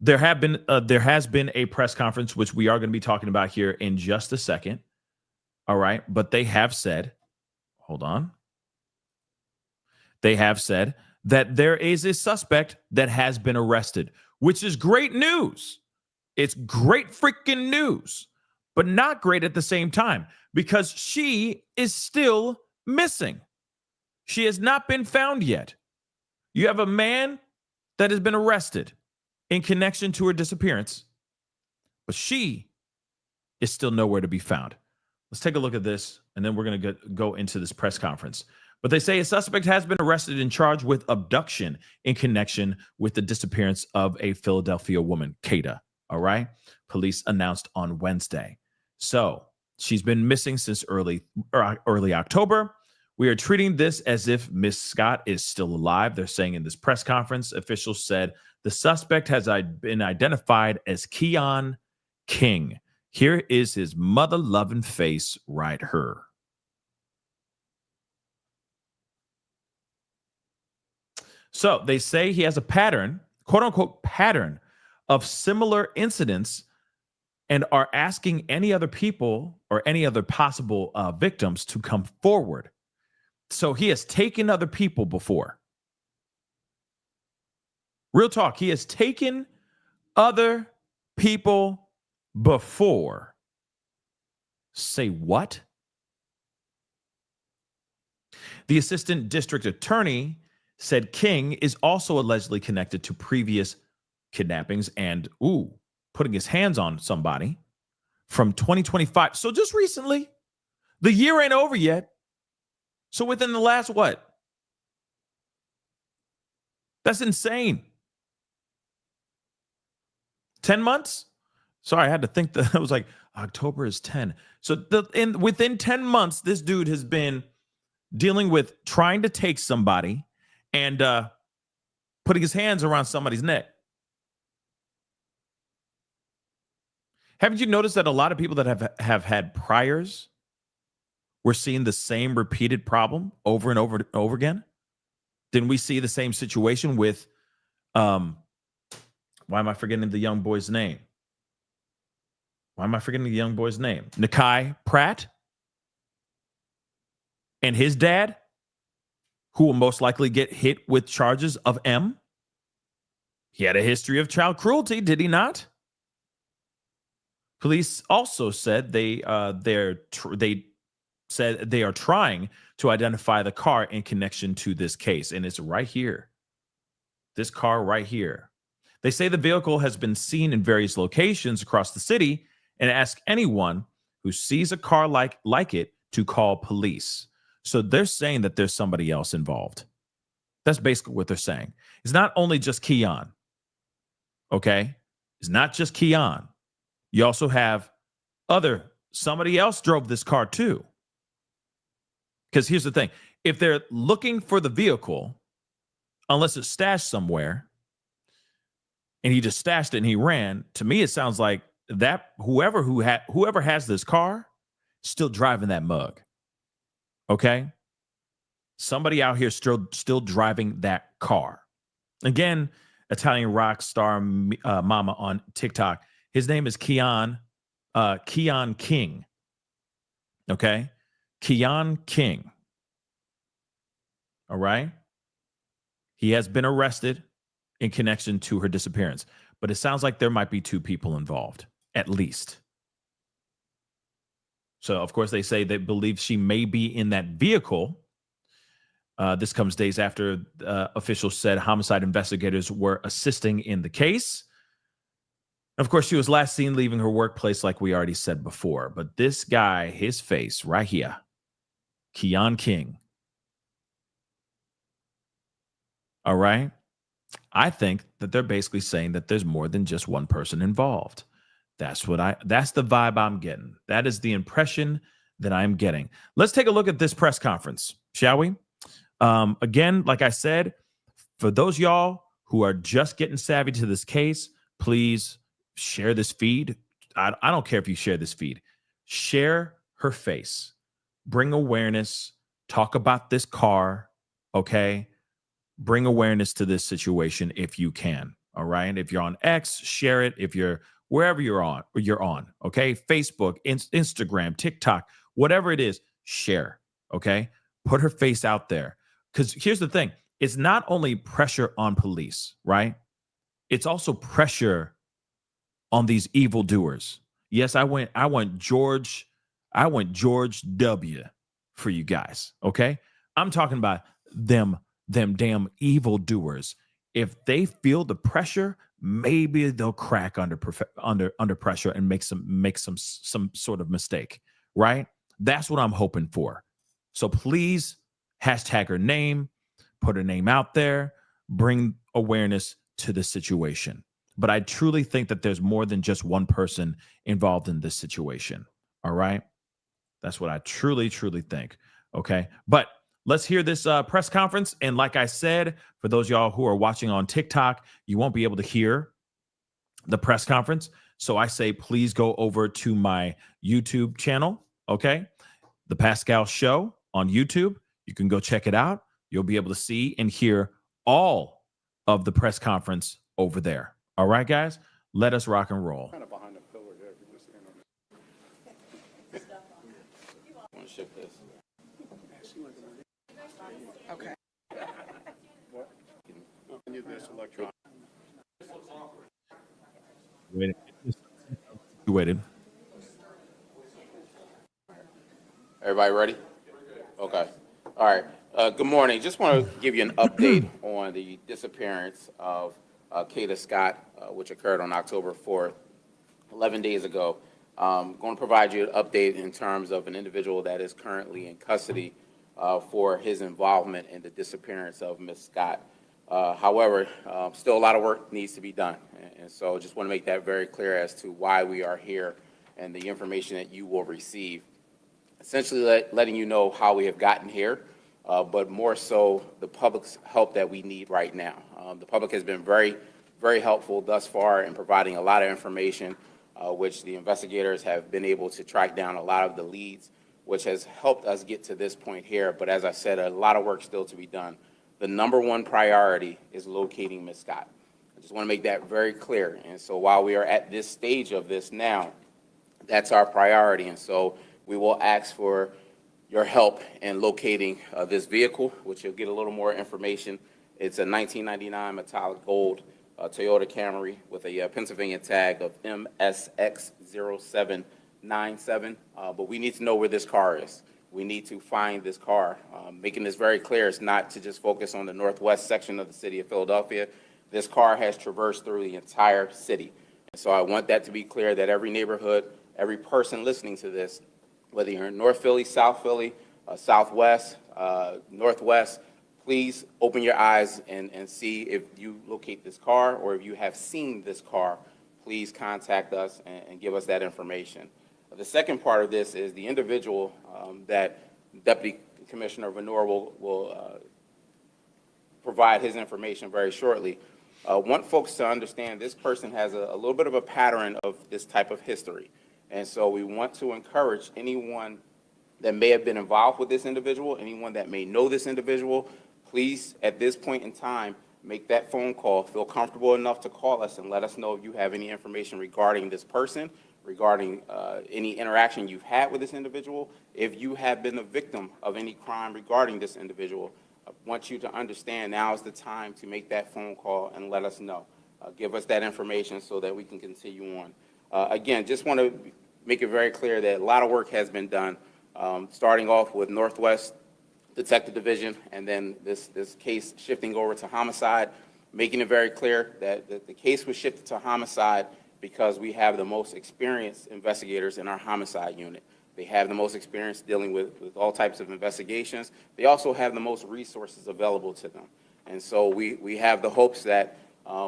there has been a press conference, which we are going to be talking about here in just a second. All right. But they have said, hold on. they have said that there is a suspect that has been arrested, which is great news. It's great freaking news, but not great at the same time because she is still missing. She has not been found yet. You have a man that has been arrested in connection to her disappearance, but she is still nowhere to be found. Let's take a look at this, and then we're going to go into this press conference. But they say a suspect has been arrested and charged with abduction in connection with the disappearance of a Philadelphia woman, Kada. All right. Police announced on Wednesday. So she's been missing since early October. We are treating this as if Miss Scott is still alive. They're saying in this press conference, officials said the suspect has been identified as Keon King. Here is his mother-loving face right here. So they say he has a pattern, quote unquote pattern, of similar incidents and are asking any other people or any other possible victims to come forward. So he has taken other people before. Real talk, he has taken other people before. Say what? The assistant district attorney said King is also allegedly connected to previous kidnappings and, putting his hands on somebody from 2025. So just recently, the year ain't over yet. So within the last, what? That's insane. 10 months? Sorry, I had to think that I was like, October is 10. So within 10 months, this dude has been dealing with trying to take somebody and putting his hands around somebody's neck. Haven't you noticed that a lot of people that have had priors were seeing the same repeated problem over and over and over again? Didn't we see the same situation with, why am I forgetting the young boy's name? Nakai Pratt and his dad, who will most likely get hit with charges of M. He had a history of child cruelty, did he not? Police also said they said they are trying to identify the car in connection to this case, and it's right here. This car right here. They say the vehicle has been seen in various locations across the city and ask anyone who sees a car like it to call police. So they're saying that there's somebody else involved. That's basically what they're saying. It's not only just Keon. Okay? It's not just Keon. You also have somebody else drove this car too. Because here's the thing. If they're looking for the vehicle, unless it's stashed somewhere, and he just stashed it and he ran, to me it sounds like that whoever has this car still driving that mug. Okay? Somebody out here still driving that car. Again, Italian rock star mama on TikTok. His name is Keon King. Okay? Keon King. All right? He has been arrested in connection to her disappearance. But it sounds like there might be two people involved, at least. So, of course, they say they believe she may be in that vehicle. This comes days after officials said homicide investigators were assisting in the case. Of course, she was last seen leaving her workplace, like we already said before. But this guy, his face right here, Keon King. All right. I think that they're basically saying that there's more than just one person involved. That's the vibe I'm getting. That is the impression that I'm getting. Let's take a look at this press conference, shall we? Again, like I said, for those y'all who are just getting savvy to this case, please share this feed. I don't care if you share this feed. Share her face. Bring awareness. Talk about this car, okay? Bring awareness to this situation if you can, all right? If you're on X, share it. If you're wherever you're on, okay? Facebook, Instagram, TikTok, whatever it is, share, okay? Put her face out there. Because here's the thing, it's not only pressure on police, right? It's also pressure on these evildoers. Yes, I went George W for you guys. Okay. I'm talking about them damn evildoers. If they feel the pressure, maybe they'll crack under pressure and make some sort of mistake, right? That's what I'm hoping for. So please hashtag her name, put her name out there, bring awareness to the situation. But I truly think that there's more than just one person involved in this situation. All right. That's what I truly think. Okay. But let's hear this press conference. And like I said, for those of y'all who are watching on TikTok, you won't be able to hear the press conference. So I say, please go over to my YouTube channel. Okay. The Pascal Show on YouTube. You can go check it out. You'll be able to see and hear all of the press conference over there. All right, guys, let us rock and roll. Kind of behind the pillar there. If you just stand on it. I want to shift this. Okay. What? I need this electronic. You waited. Everybody ready? Okay. All right. Good morning. Just want to give you an update on the disappearance of Kada Scott, which occurred on October 4th, 11 days ago. Going to provide you an update in terms of an individual that is currently in custody for his involvement in the disappearance of Ms. Scott. However, still a lot of work needs to be done. And so just want to make that very clear as to why we are here and the information that you will receive. Essentially letting you know how we have gotten here, but more so the public's help that we need right now. The public has been very, very helpful thus far in providing a lot of information, which the investigators have been able to track down a lot of the leads, which has helped us get to this point here. But as I said, a lot of work still to be done. The number one priority is locating Ms. Scott. I just want to make that very clear. And so while we are at this stage of this now, that's our priority. And so we will ask for your help in locating this vehicle, which you'll get a little more information. It's a 1999 metallic gold Toyota Camry with a Pennsylvania tag of MSX0797. But we need to know where this car is. We need to find this car. Making this very clear, it's not to just focus on the northwest section of the city of Philadelphia. This car has traversed through the entire city. And so I want that to be clear that every neighborhood, every person listening to this, whether you're in North Philly, South Philly, Southwest, Northwest, please open your eyes and see if you locate this car or if you have seen this car, please contact us and give us that information. The second part of this is the individual that Deputy Commissioner Venor will provide his information very shortly. Want folks to understand this person has a little bit of a pattern of this type of history. And so we want to encourage anyone that may have been involved with this individual, anyone that may know this individual, please, at this point in time, make that phone call. Feel comfortable enough to call us and let us know if you have any information regarding this person, regarding any interaction you've had with this individual. If you have been a victim of any crime regarding this individual, I want you to understand now is the time to make that phone call and let us know. Give us that information so that we can continue on. Again, just want to make it very clear that a lot of work has been done, starting off with Northwest Detective Division and then this case shifting over to homicide, making it very clear that the case was shifted to homicide because we have the most experienced investigators in our homicide unit. They have the most experience dealing with all types of investigations. They also have the most resources available to them. And so we have the hopes that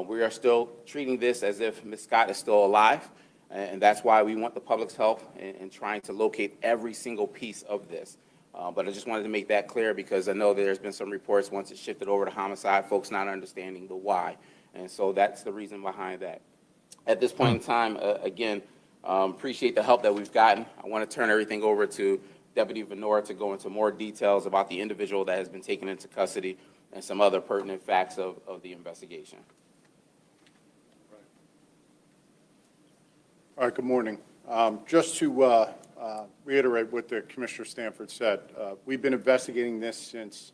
we are still treating this as if Ms. Scott is still alive. And that's why we want the public's help in trying to locate every single piece of this. But I just wanted to make that clear because I know there's been some reports once it shifted over to homicide, folks not understanding the why. And so that's the reason behind that. At this point in time, again, appreciate the help that we've gotten. I want to turn everything over to Deputy Venor to go into more details about the individual that has been taken into custody and some other pertinent facts of the investigation. All right, good morning. Just to reiterate what the Commissioner Stanford said, we've been investigating this since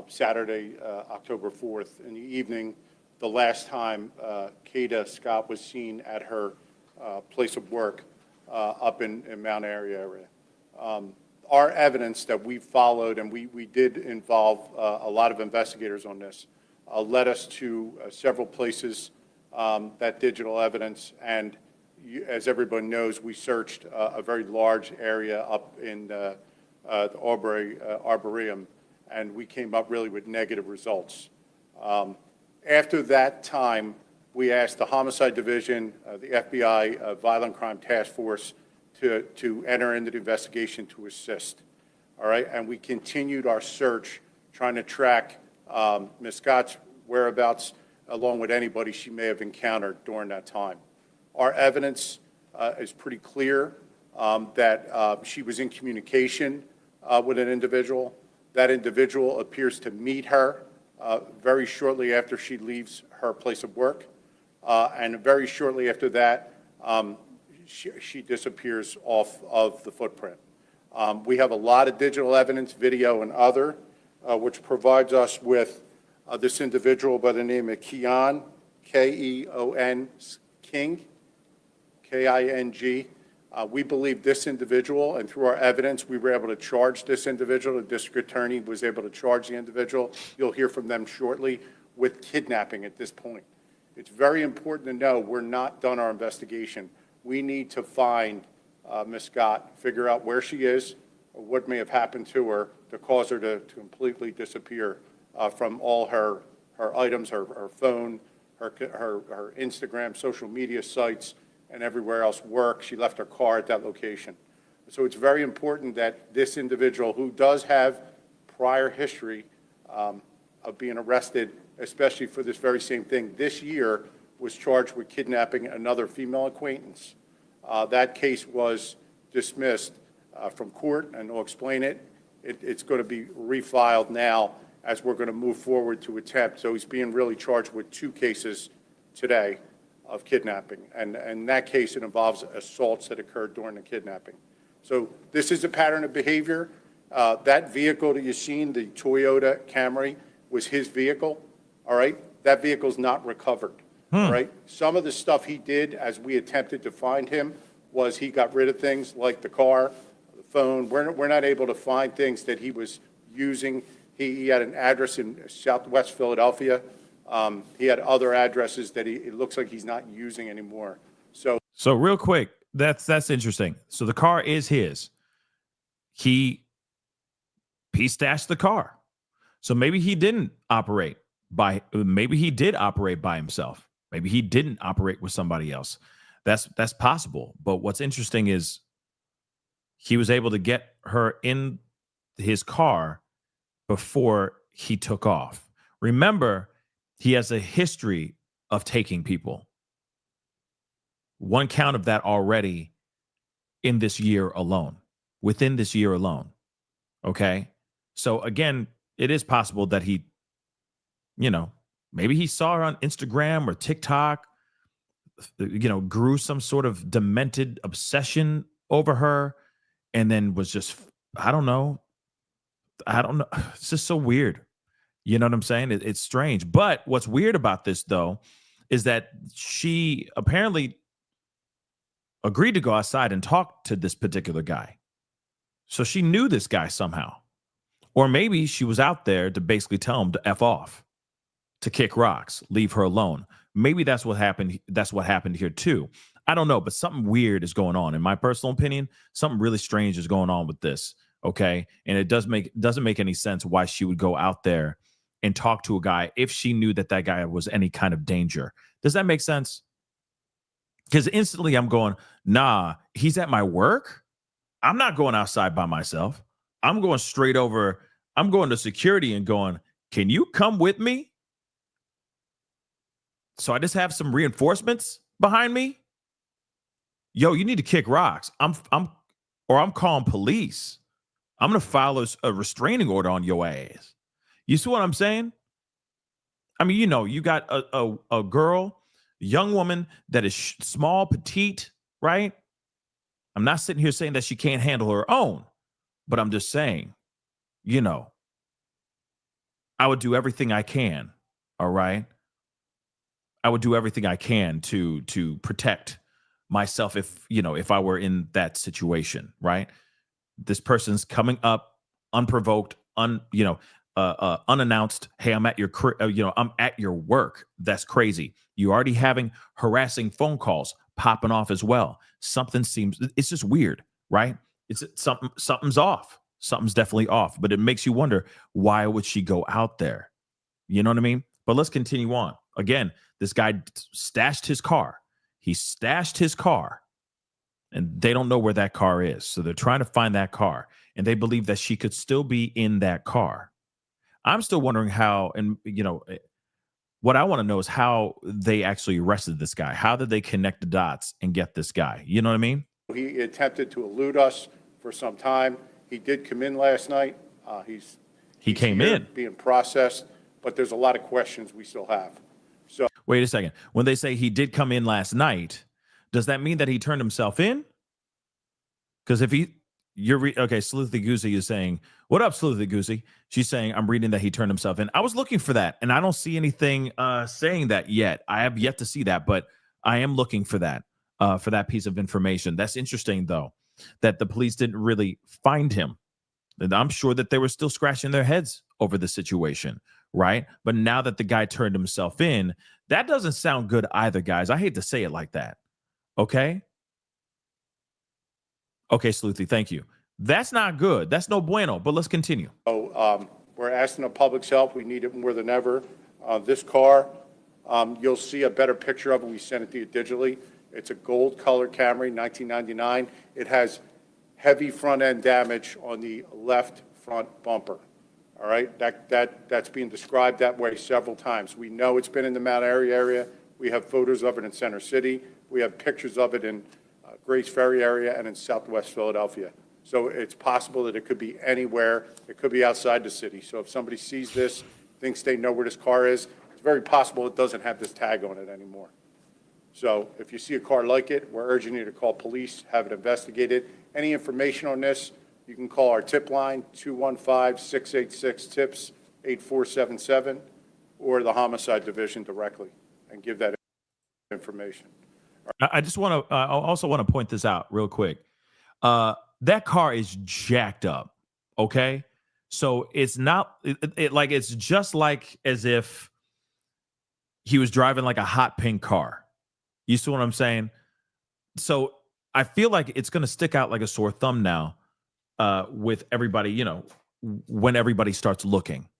Saturday, October 4th in the evening, the last time Kada Scott was seen at her place of work up in Mount Airy area. Our evidence that we followed, and we did involve a lot of investigators on this, led us to several places, that digital evidence, and as everybody knows, we searched a very large area up in the Aubrey Arboretum, and we came up really with negative results. After that time, we asked the Homicide Division, the FBI Violent Crime Task Force to enter into the investigation to assist. All right, and we continued our search trying to track Ms. Scott's whereabouts along with anybody she may have encountered during that time. Our evidence is pretty clear that she was in communication with an individual. That individual appears to meet her very shortly after she leaves her place of work. And very shortly after that, she disappears off of the footprint. We have a lot of digital evidence, video and other, which provides us with this individual by the name of Keon, K-E-O-N, King, K-I-N-G. We believe this individual, and through our evidence, we were able to charge this individual. The district attorney was able to charge the individual. You'll hear from them shortly with kidnapping at this point. It's very important to know we're not done our investigation. We need to find Ms. Scott, figure out where she is, or what may have happened to her to cause her to completely disappear from all her items, her phone, her Instagram, social media sites, and everywhere else, work. She left her car at that location. So it's very important that this individual, who does have prior history of being arrested, especially for this very same thing, this year was charged with kidnapping another female acquaintance. That case was dismissed from court, and I'll explain it. It's going to be refiled now as we're going to move forward to attempt. So he's being really charged with 2 cases today of kidnapping. And in that case, it involves assaults that occurred during the kidnapping. So this is a pattern of behavior. That vehicle that you've seen, the Toyota Camry, was his vehicle, all right? That vehicle's not recovered, all right? Some of the stuff he did as we attempted to find him was he got rid of things like the car, the phone. We're not able to find things that he was using. He had an address in Southwest Philadelphia. He had other addresses that it looks like he's not using anymore. So real quick, that's interesting. So the car is his. He stashed the car. So maybe he didn't operate maybe he did operate by himself. Maybe he didn't operate with somebody else. That's possible. But what's interesting is he was able to get her in his car before he took off. Remember, he has a history of taking people. 1 count of that already in this year alone, within this year alone. Okay. So again, it is possible that he, maybe he saw her on Instagram or TikTok, grew some sort of demented obsession over her, and then was just, I don't know. It's just so weird. You know what I'm saying? It's strange. But what's weird about this, though, is that she apparently agreed to go outside and talk to this particular guy. So she knew this guy somehow. Or maybe she was out there to basically tell him to F off, to kick rocks, leave her alone. Maybe that's what happened. That's what happened here, too. I don't know, but something weird is going on. In my personal opinion, something really strange is going on with this. Okay. And it doesn't make any sense why she would go out there and talk to a guy if she knew that guy was any kind of danger. Does that make sense? Because instantly I'm going, nah, he's at my work. I'm not going outside by myself. I'm going straight over. I'm going to security and going, can you come with me? So I just have some reinforcements behind me. Yo, you need to kick rocks. I'm calling police. I'm going to file a restraining order on your ass. You see what I'm saying? I mean, you got a girl, a young woman that is small, petite, right? I'm not sitting here saying that she can't handle her own, but I'm just saying, I would do everything I can. All right. I would do everything I can to protect myself if I were in that situation, right? This person's coming up unprovoked, unannounced. Hey, I'm at your I'm at your work. That's crazy. You already having harassing phone calls popping off as well. It's just weird, right? Something's off. Something's definitely off, but it makes you wonder, why would she go out there? You know what I mean? But let's continue on. Again, this guy stashed his car. He stashed his car, and they don't know where that car is. So they're trying to find that car, and they believe that she could still be in that car. I'm still wondering how, and what I want to know is how they actually arrested this guy. How did they connect the dots and get this guy? You know what I mean? He attempted to elude us for some time. He did come in last night. He came here in being processed, but there's a lot of questions we still have. So wait a second. When they say he did come in last night, does that mean that he turned himself in? Because if Sleuthy Goosey is saying, "What up, Sleuthy Goosey?" She's saying, "I'm reading that he turned himself in." I was looking for that, and I don't see anything saying that yet. I have yet to see that, but I am looking for that piece of information. That's interesting, though, that the police didn't really find him. And I'm sure that they were still scratching their heads over the situation, right? But now that the guy turned himself in, that doesn't sound good either, guys. I hate to say it like that. Okay? Okay, Sleuthy, thank you. That's not good. That's no bueno, but let's continue. we're asking the public's help. We need it more than ever. This car, you'll see a better picture of it. We sent it to you digitally. It's a gold color Camry, 1999. It has heavy front end damage on the left front bumper. All right, that's being described that way several times. We know it's been in the Mount Airy area. We have photos of it in Center City. We have pictures of it in Grace Ferry area and in Southwest Philadelphia. So it's possible that it could be anywhere. It could be outside the city. So if somebody sees this, thinks they know where this car is, it's very possible it doesn't have this tag on it anymore. So if you see a car like it, we're urging you to call police, have it investigated. Any information on this, you can call our tip line, 215-686-TIPS, 8477, or the Homicide Division directly, and give that information. I just want to, I also want to point this out real quick. That car is jacked up, okay? So it's not, it's just like as if he was driving like a hot pink car. You see what I'm saying? So I feel like it's going to stick out like a sore thumb now with everybody, when everybody starts looking.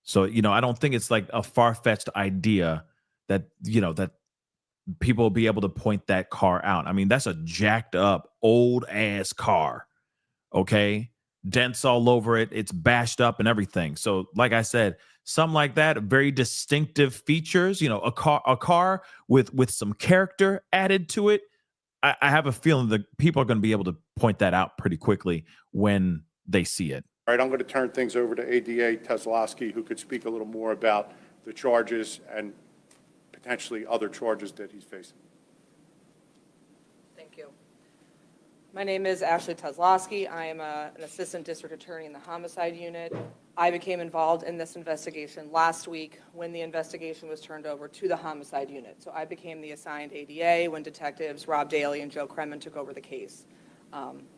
So, I don't think it's like a far-fetched idea that, that people will be able to point that car out. I mean, that's a jacked up old ass car. Okay. Dents all over it. It's bashed up and everything. So like I said, something like that, very distinctive features, a car with some character added to it. I have a feeling that people are going to be able to point that out pretty quickly when they see it. All right, I'm going to turn things over to ADA Teslowski, who could speak a little more about the charges and potentially other charges that he's facing. Thank you. My name is Ashley Teslowski. I am an assistant district attorney in the homicide unit. I became involved in this investigation last week when the investigation was turned over to the homicide unit. So I became the assigned ADA when detectives Rob Daly and Joe Kremen took over the case.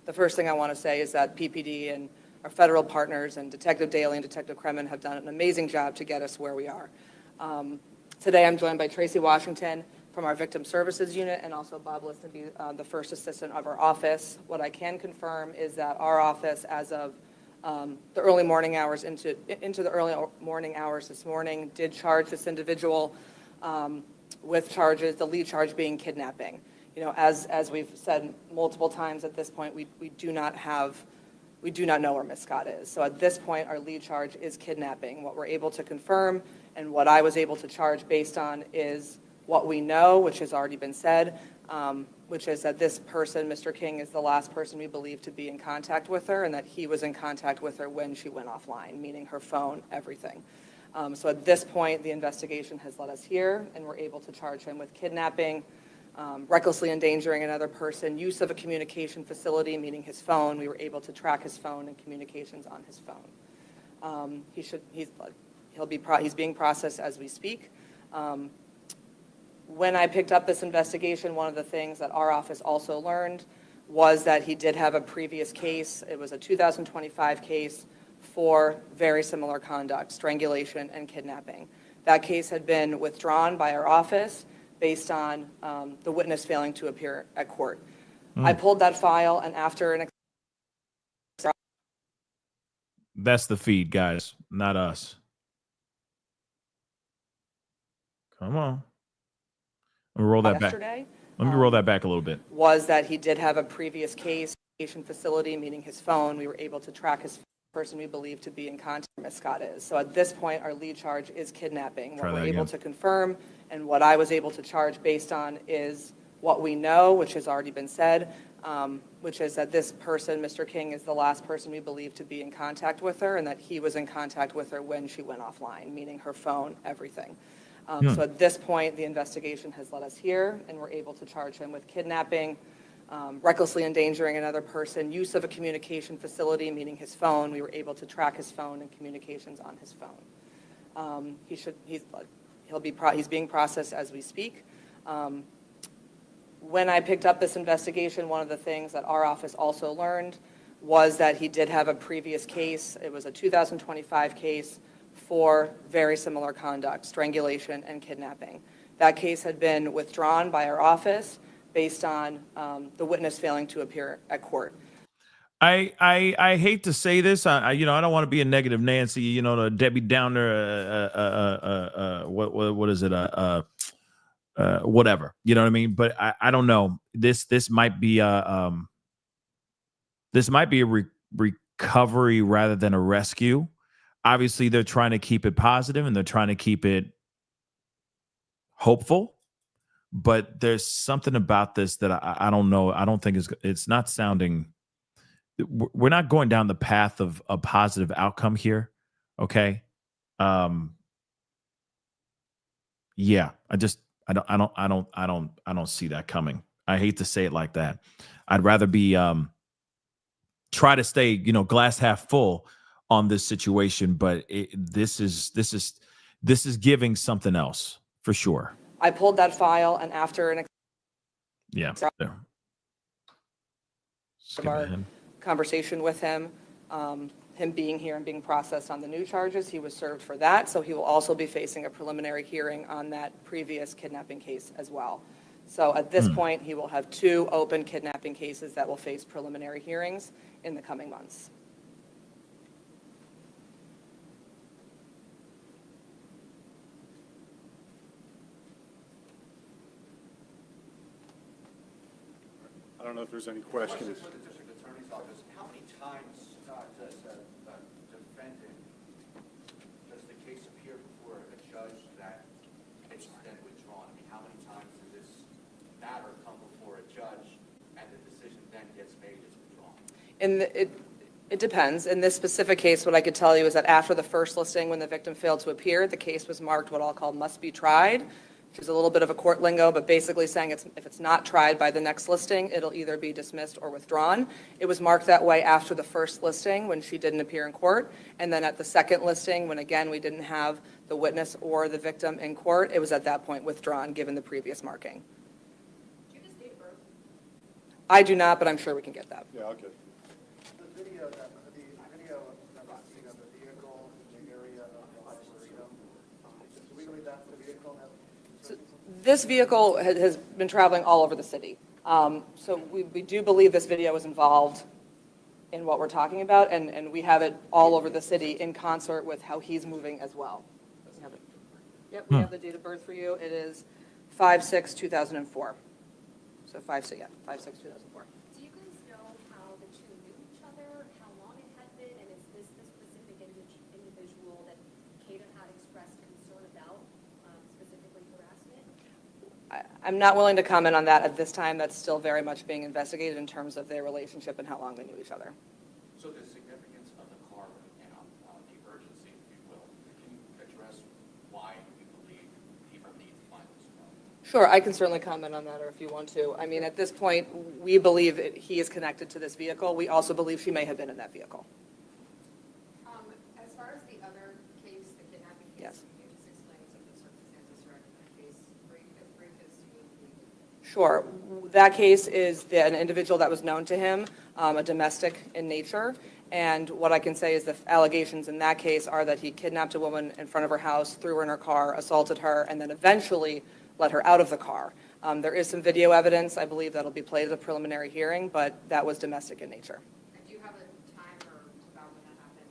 The first thing I want to say is that PPD and our federal partners and Detective Daly and Detective Kremen have done an amazing job to get us where we are. Today I'm joined by Tracy Washington from our Victim Services Unit and also Bob Listenby, the first assistant of our office. What I can confirm is that our office, as of the early morning hours into the early morning hours this morning, did charge this individual with charges, the lead charge being kidnapping. As we've said multiple times at this point, we do not know where Ms. Scott is. So at this point, our lead charge is kidnapping. What we're able to confirm and what I was able to charge based on is what we know, which has already been said, which is that this person, Mr. King, is the last person we believe to be in contact with her, and that he was in contact with her when she went offline, meaning her phone, everything. So at this point, the investigation has led us here, and we're able to charge him with kidnapping, recklessly endangering another person, use of a communication facility, meaning his phone. We were able to track his phone and communications on his phone. He's being processed as we speak. When I picked up this investigation, one of the things that our office also learned was that he did have a previous case. It was a 2025 case for very similar conduct, strangulation and kidnapping. That case had been withdrawn by our office based on the witness failing to appear at court. I pulled that file, and after an That's the feed, guys, not us. Come on. Let me roll that back. yesterday, Let me roll that back a little bit. was that he did have a previous case, facility, meaning his phone. We were able to track his person we believe to be in contact with Scott is. So at this point, our lead charge is kidnapping. What we're able to confirm and what I was able to charge based on is what we know, which has already been said, which is that this person, Mr. King, is the last person we believe to be in contact with her, and that he was in contact with her when she went offline, meaning her phone, everything. So at this point, the investigation has led us here, and we're able to charge him with kidnapping, recklessly endangering another person, use of a communication facility, meaning his phone. We were able to track his phone and communications on his phone. He's being processed as we speak. When I picked up this investigation, one of the things that our office also learned was that he did have a previous case. It was a 2025 case for very similar conduct, strangulation and kidnapping. That case had been withdrawn by our office based on the witness failing to appear at court. I hate to say this. I don't want to be a negative Nancy, the Debbie Downer, what is it? Whatever, you know what I mean? But I don't know. This might be a recovery rather than a rescue. Obviously, they're trying to keep it positive and they're trying to keep it hopeful. But there's something about this that I don't know. I don't think it's not sounding. We're not going down the path of a positive outcome here. Okay. Yeah. I don't see that coming. I hate to say it like that. I'd rather be try to stay, glass half full on this situation, but this is giving something else for sure. I pulled that file, and after an conversation with him, him being here and being processed on the new charges, he was served for that. So he will also be facing a preliminary hearing on that previous kidnapping case as well. So at this point, he will have 2 open kidnapping cases that will face preliminary hearings in the coming months. I don't know if there's any questions. With the district attorney's office, how many times does a defendant, does the case appear before a judge that it's then withdrawn? I mean, how many times does this matter come before a judge and the decision then gets made, it's withdrawn? It depends. In this specific case, what I could tell you is that after the first listing, when the victim failed to appear, the case was marked what I'll call must be tried, which is a little bit of a court lingo, but basically saying if it's not tried by the next listing, it'll either be dismissed or withdrawn. It was marked that way after the first listing when she didn't appear in court. And then at the second listing, when again, we didn't have the witness or the victim in court, it was at that point withdrawn, given the previous marking. Do you have his date of birth? I do not, but I'm sure we can get that. Yeah, okay. The video that was seen of the vehicle in the area of Arboretum, do we believe that's the vehicle that? This vehicle has been traveling all over the city. So we do believe this video is involved in what we're talking about, and we have it all over the city in concert with how he's moving as well. Yep, we have the date of birth for you. It is 5/6/2004. So 5/6/2004. Do you guys know how the two knew each other, how long it had been, and is this the specific individual that Kada had expressed concern about, specifically harassment? I'm not willing to comment on that at this time. That's still very much being investigated in terms of their relationship and how long they knew each other. So the significance of the car and the urgency, if you will, can you address why we believe people need to find this car? Sure, I can certainly comment on that, or if you want to. I mean, at this point, we believe he is connected to this vehicle. We also believe she may have been in that vehicle. As far as the other case, the kidnapping Yes. Sure. That case is an individual that was known to him, a domestic in nature. And what I can say is the allegations in that case are that he kidnapped a woman in front of her house, threw her in her car, assaulted her, and then eventually let her out of the car. There is some video evidence, I believe, that'll be played at the preliminary hearing, but that was domestic in nature. Do you have a timer about when that happened?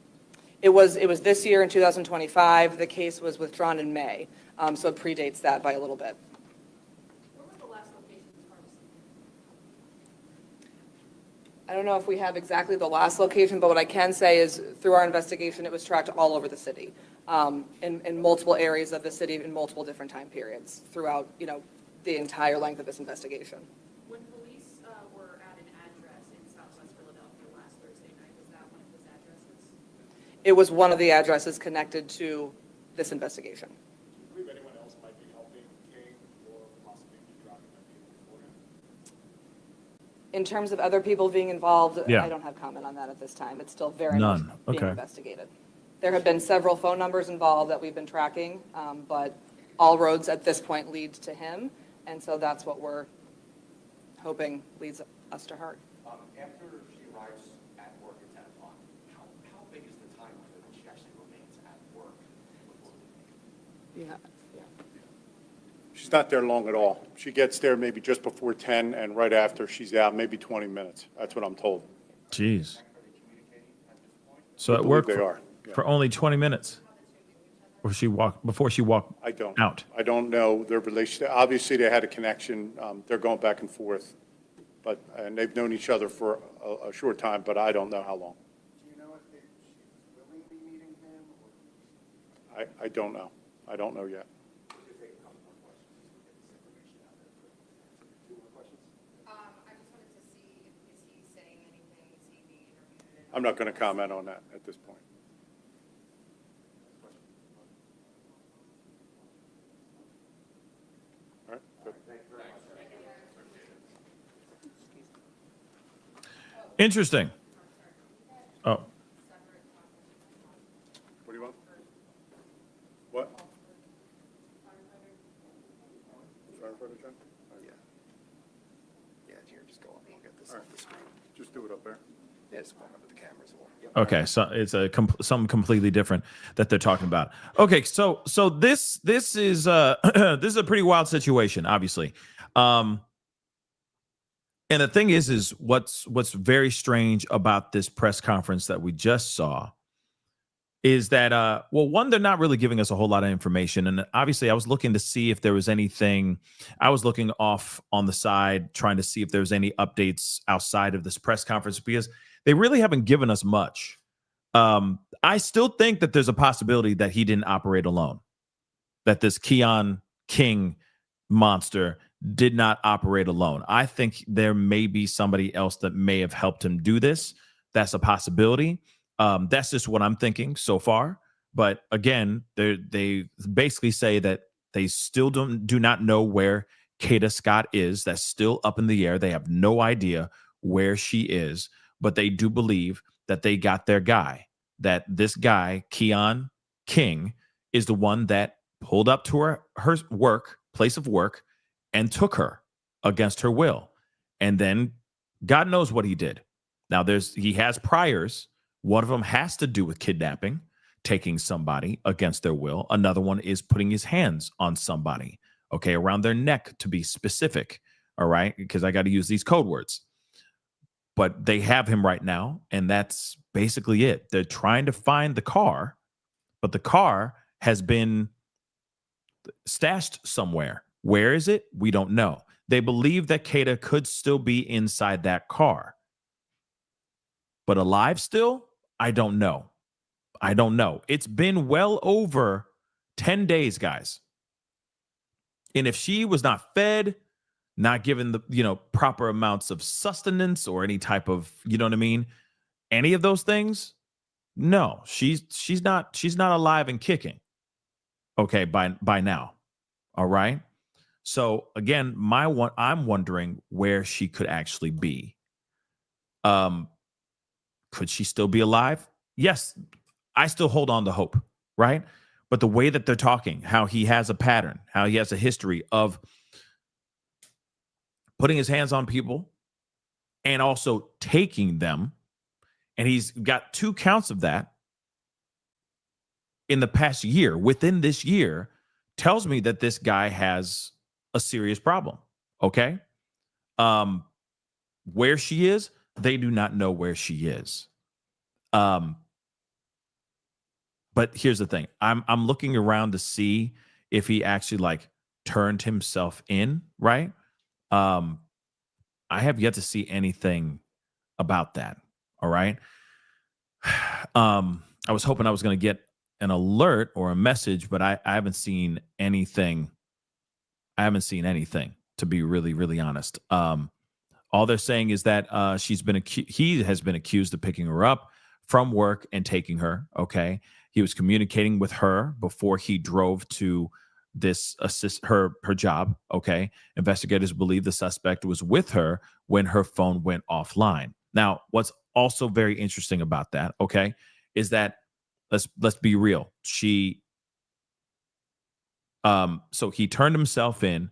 It was this year in 2025. The case was withdrawn in May, so it predates that by a little bit. Where was the last location of the car was seen? I don't know if we have exactly the last location, but what I can say is through our investigation, it was tracked all over the city, in multiple areas of the city in multiple different time periods throughout, the entire length of this investigation. When police were at an address in Southwest Philadelphia last Thursday night, was that one of those addresses? It was one of the addresses connected to this investigation. Do you believe anyone else might be helping King or possibly be dropping them for him? In terms of other people being involved, Yeah. I don't have comment on that at this time. It's still very None. much being Okay. investigated. There have been several phone numbers involved that we've been tracking, but all roads at this point lead to him, and so that's what we're hoping leads us to her. After she arrives at work at 10 o'clock, how big is the time window that she actually remains at work before leaving? Yeah. She's not there long at all. She gets there maybe just before 10, and right after, she's out maybe 20 minutes. That's what I'm told. Jeez. Are they communicating at this point? So I it believe worked they are. Yeah. for only 20 minutes before she walked I don't. out. I don't know their relationship. Obviously, they had a connection. They're going back and forth, and they've known each other for a short time, but I don't know how long. Do you know if she was willingly meeting him or? I don't know. I don't know yet. We'll just take a couple more questions to get this information out there. Two more questions? I just wanted to see, is he saying anything? Is he being interviewed? I'm not going to comment on that at this point. All right, good. Interesting. Oh, What do you want? What? Firefighter, John? Yeah. Yeah, here, just go up and we'll get this All off right. the screen. Just do it up there. Yeah, just going up with the cameras. okay. So it's something completely different that they're talking about. Okay, so this is this is a pretty wild situation, obviously. And the thing is what's very strange about this press conference that we just saw is that, well, one, they're not really giving us a whole lot of information. And obviously I was looking to see if there was anything, I was looking off on the side, trying to see if there was any updates outside of this press conference, because they really haven't given us much. I still think that there's a possibility that he didn't operate alone, that this Keon King monster did not operate alone. I think there may be somebody else that may have helped him do this. That's a possibility. That's just what I'm thinking so far. But again, they basically say that they still do not know where Kada Scott is. That's still up in the air. They have no idea where she is, but they do believe that they got their guy, that this guy, Keon King, is the one that pulled up to her place of work and took her against her will. And then God knows what he did. Now he has priors. One of them has to do with kidnapping, taking somebody against their will. Another one is putting his hands on somebody, okay, around their neck, to be specific. All right, because I got to use these code words. But they have him right now, and that's basically it. They're trying to find the car, but the car has been stashed somewhere. Where is it? We don't know. They believe that Kada could still be inside that car. But alive still? I don't know. I don't know. It's been well over 10 days, guys. And if she was not fed, not given the, proper amounts of sustenance or any type of, you know what I mean? Any of those things? No, she's not alive and kicking. Okay, by now. All right. So again, I'm wondering where she could actually be. Could she still be alive? Yes, I still hold on to hope, right? But the way that they're talking, how he has a pattern, how he has a history of putting his hands on people and also taking them, and he's got 2 counts of that in the past year, within this year, tells me that this guy has a serious problem. Okay. Where she is, they do not know where she is. But here's the thing. I'm looking around to see if he actually like turned himself in, right? I have yet to see anything about that. All right. I was hoping I was going to get an alert or a message, but I haven't seen anything. I haven't seen anything, to be really, really honest. All they're saying is that he has been accused of picking her up from work and taking her. Okay. He was communicating with her before he drove to this her job. Okay. Investigators believe the suspect was with her when her phone went offline. Now, what's also very interesting about that, okay, is that let's be real. So he turned himself in,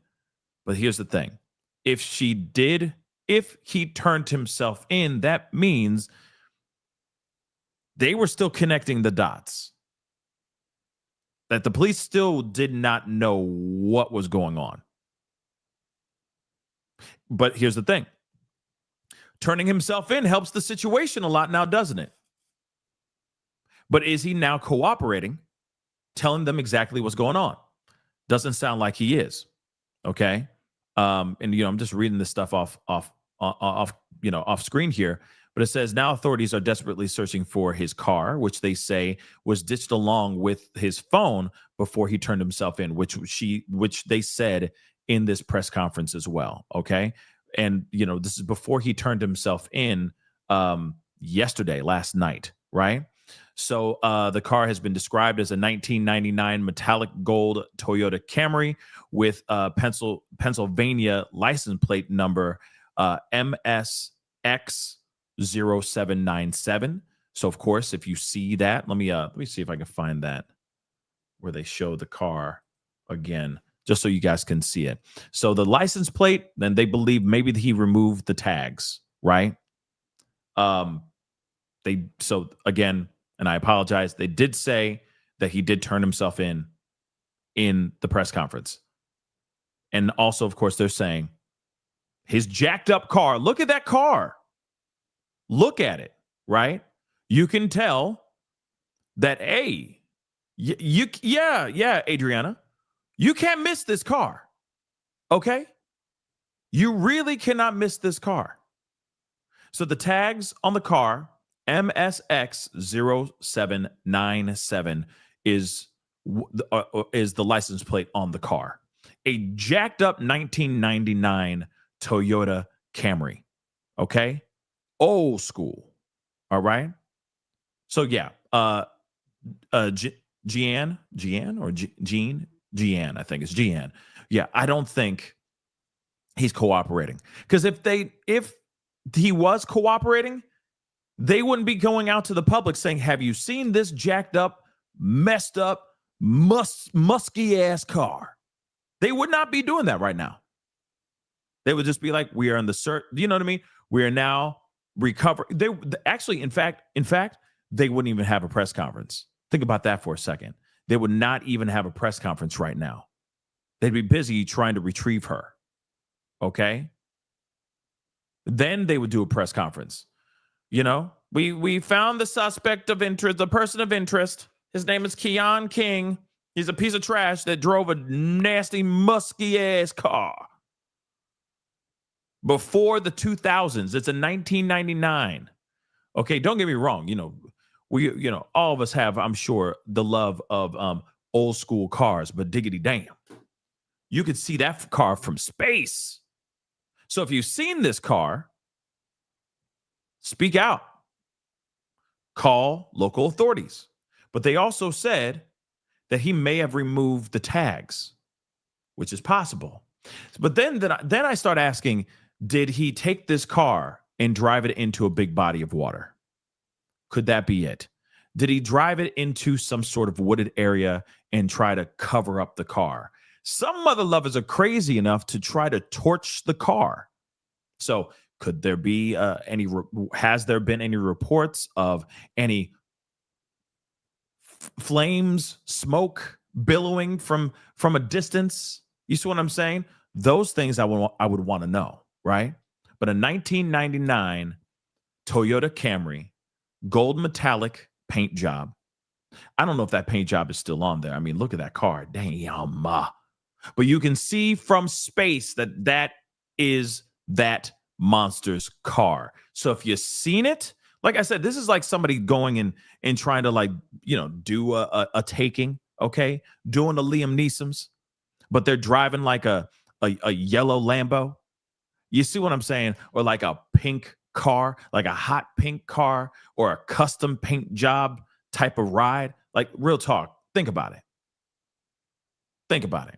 but here's the thing. If he turned himself in, that means they were still connecting the dots. That the police still did not know what was going on. But here's the thing. Turning himself in helps the situation a lot now, doesn't it? But is he now cooperating, telling them exactly what's going on? Doesn't sound like he is. Okay. And I'm just reading this stuff off screen here, but it says now authorities are desperately searching for his car, which they say was ditched along with his phone before he turned himself in, which they said in this press conference as well. Okay. And, this is before he turned himself in last night. Right. So the car has been described as a 1999 metallic gold Toyota Camry with Pennsylvania license plate number MSX0797. So, of course, if you see that, let me see if I can find that where they show the car again, just so you guys can see it. So the license plate, then they believe maybe he removed the tags, right? So again, and I apologize, they did say that he did turn himself in the press conference. And also, of course, they're saying his jacked up car. Look at that car. Look at it, right? You can tell that, Adriana, you can't miss this car. Okay? You really cannot miss this car. So the tags on the car, MSX0797 is the license plate on the car. A jacked up 1999 Toyota Camry. Okay? Old school. All right? So yeah, Jean, I think it's Jean. Yeah, I don't think he's cooperating. Because if he was cooperating, they wouldn't be going out to the public saying, have you seen this jacked up, messed up, musky ass car? They would not be doing that right now. They would just be like, we are in the search. You know what I mean? We are now recovering. They actually, in fact, they wouldn't even have a press conference. Think about that for a second. They would not even have a press conference right now. They'd be busy trying to retrieve her. Okay? Then they would do a press conference. We found the suspect of interest, the person of interest. His name is Keon King. He's a piece of trash that drove a nasty, musky ass car. Before the 2000s. It's a 1999. Okay, don't get me wrong. All of us have, I'm sure, the love of old school cars, but diggity damn. You could see that car from space. So if you've seen this car, speak out. Call local authorities. But they also said that he may have removed the tags, which is possible. But then I start asking, did he take this car and drive it into a big body of water? Could that be it? Did he drive it into some sort of wooded area and try to cover up the car? Some mother lovers are crazy enough to try to torch the car. So could there be has there been any reports of any flames, smoke billowing from a distance? You see what I'm saying? Those things I would want to know, right? But a 1999 Toyota Camry, gold metallic paint job. I don't know if that paint job is still on there. I mean, look at that car. Damn. But you can see from space that is that monster's car. So if you've seen it, like I said, this is like somebody going and trying to, like, you know, do a taking, okay? Doing the Liam Neeson's, but they're driving like a yellow Lambo. You see what I'm saying? Or like a pink car, like a hot pink car, or a custom paint job type of ride. Like, real talk. Think about it. Think about it.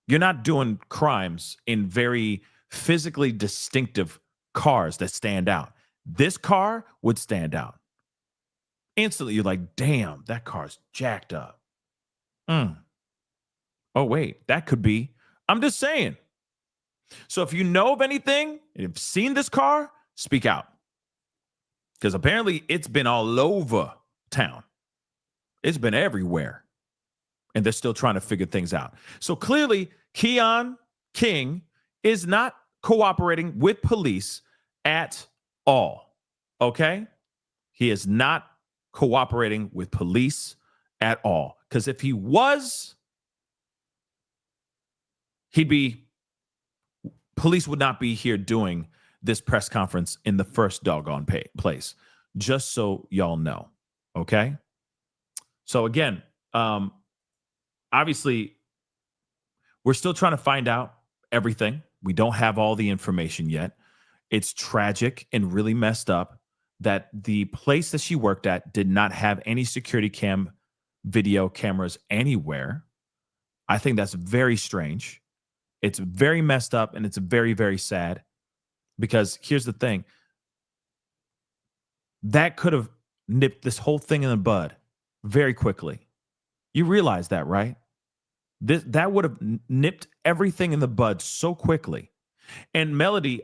You're not doing crimes in very physically distinctive cars that stand out. This car would stand out. Instantly, you're like, damn, that car's jacked up. Oh, wait, that could be. I'm just saying. So if you know of anything, and you've seen this car, speak out. Because apparently it's been all over town. It's been everywhere. And they're still trying to figure things out. So clearly, Keon King is not cooperating with police at all. Okay? He is not cooperating with police at all. Because if he was, police would not be here doing this press conference in the first doggone place. Just so y'all know. Okay? So again, obviously, we're still trying to find out everything. We don't have all the information yet. It's tragic and really messed up that the place that she worked at did not have any security video cameras anywhere. I think that's very strange. It's very messed up, and it's very, very sad, because here's the thing. That could have nipped this whole thing in the bud very quickly. You realize that, right? That would have nipped everything in the bud so quickly. And Melody,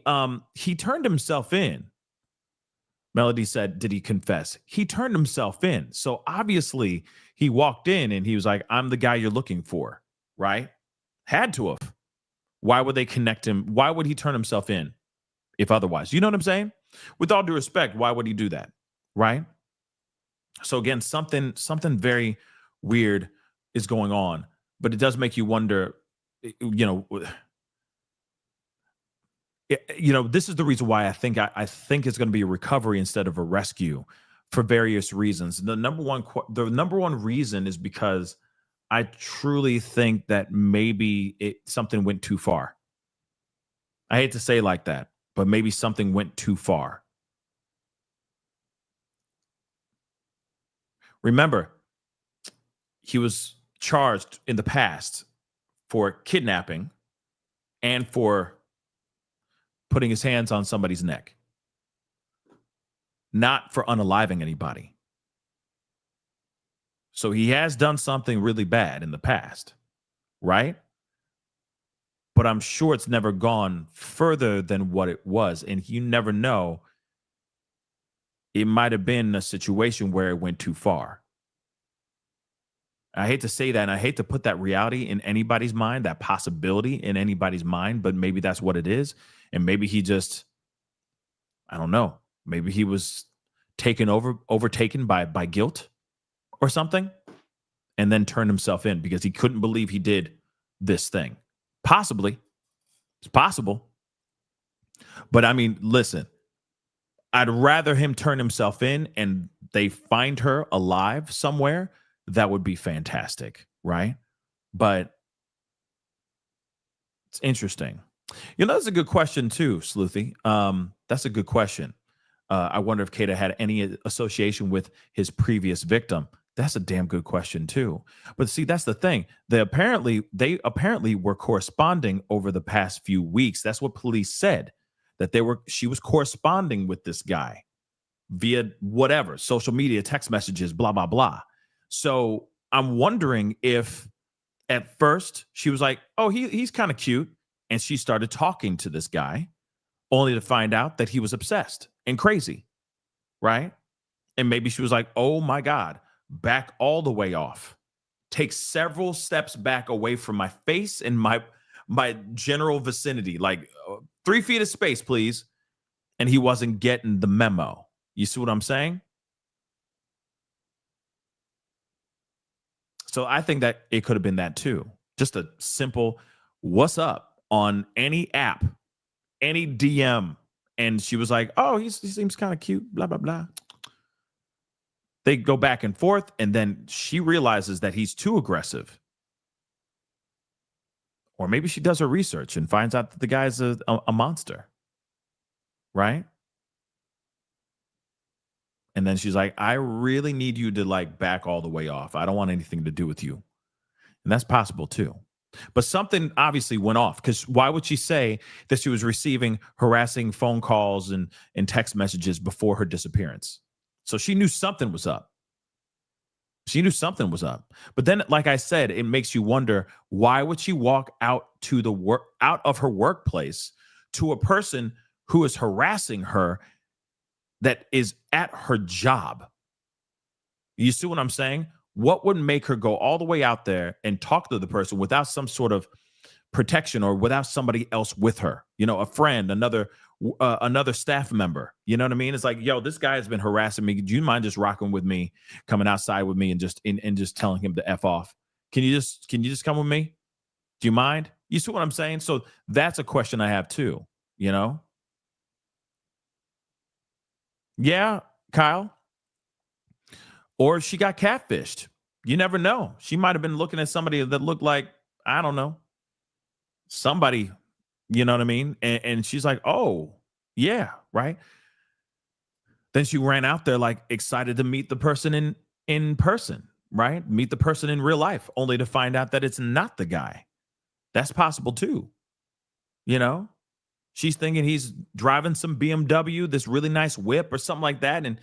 he turned himself in. Melody said, did he confess? He turned himself in. So obviously he walked in and he was like, I'm the guy you're looking for, right? Had to have. Why would they connect him? Why would he turn himself in if otherwise? You know what I'm saying? With all due respect, why would he do that, right? So again, something very weird is going on. But it does make you wonder, this is the reason why I think it's going to be a recovery instead of a rescue, for various reasons. The number one reason is because I truly think that maybe something went too far. I hate to say it like that, but maybe something went too far. Remember, he was charged in the past for kidnapping and for putting his hands on somebody's neck, not for unaliving anybody. So he has done something really bad in the past, right? But I'm sure it's never gone further than what it was. And you never know. It might have been a situation where it went too far. I hate to say that, and I hate to put that reality in anybody's mind, that possibility in anybody's mind, but maybe that's what it is. And maybe he just, I don't know, maybe he was overtaken by guilt or something, and then turned himself in because he couldn't believe he did this thing. Possibly. It's possible. But I mean, listen, I'd rather him turn himself in and they find her alive somewhere. That would be fantastic, right? But it's interesting. That's a good question too, Sleuthy. That's a good question. I wonder if Kada had any association with his previous victim. That's a damn good question too. But see, that's the thing. They apparently were corresponding over the past few weeks. That's what police said, that she was corresponding with this guy, via whatever, social media, text messages, blah, blah, blah. So I'm wondering if at first she was like, oh, he's kind of cute. And she started talking to this guy only to find out that he was obsessed and crazy, right? And maybe she was like, oh my God, back all the way off. Take several steps back away from my face and my general vicinity, like 3 feet of space, please. And he wasn't getting the memo. You see what I'm saying? So I think that it could have been that too. Just a simple what's up on any app, any DM. And she was like, oh, he seems kind of cute, blah, blah, blah. They go back and forth, and then she realizes that he's too aggressive. Or maybe she does her research and finds out that the guy's a monster, right? And then she's like, I really need you to like back all the way off. I don't want anything to do with you. And that's possible too. But something obviously went off, because why would she say that she was receiving harassing phone calls and text messages before her disappearance? So she knew something was up. She knew something was up. But then, like I said, it makes you wonder, why would she walk out of her workplace to a person who is harassing her that is at her job? You see what I'm saying? What would make her go all the way out there and talk to the person without some sort of protection or without somebody else with her? You know, a friend, another staff member. You know what I mean? It's like, yo, this guy has been harassing me. Do you mind just rocking with me, coming outside with me, and just telling him to F off? Can you just come with me? Do you mind? You see what I'm saying? So that's a question I have too, you know? Yeah, Kyle. Or she got catfished. You never know. She might have been looking at somebody that looked like, I don't know, somebody, you know what I mean? And she's like, oh, yeah, right. Then she ran out there like excited to meet the person in person, right? Meet the person in real life, only to find out that it's not the guy. That's possible too. You know, she's thinking he's driving some BMW, this really nice whip or something like that. And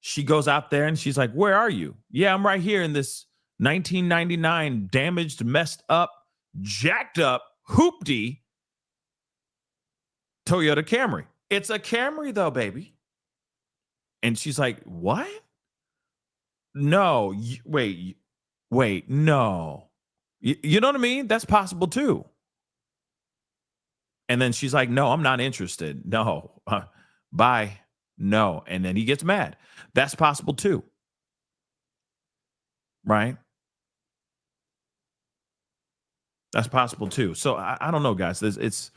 she goes out there and she's like, where are you? Yeah, I'm right here in this 1999 damaged, messed up, jacked up, hoopty Toyota Camry. It's a Camry though, baby. And she's like, what? No, wait, no. You know what I mean? That's possible too. And then she's like, no, I'm not interested. No, bye. No. And then he gets mad. That's possible too. Right? That's possible too. So I don't know, guys. It's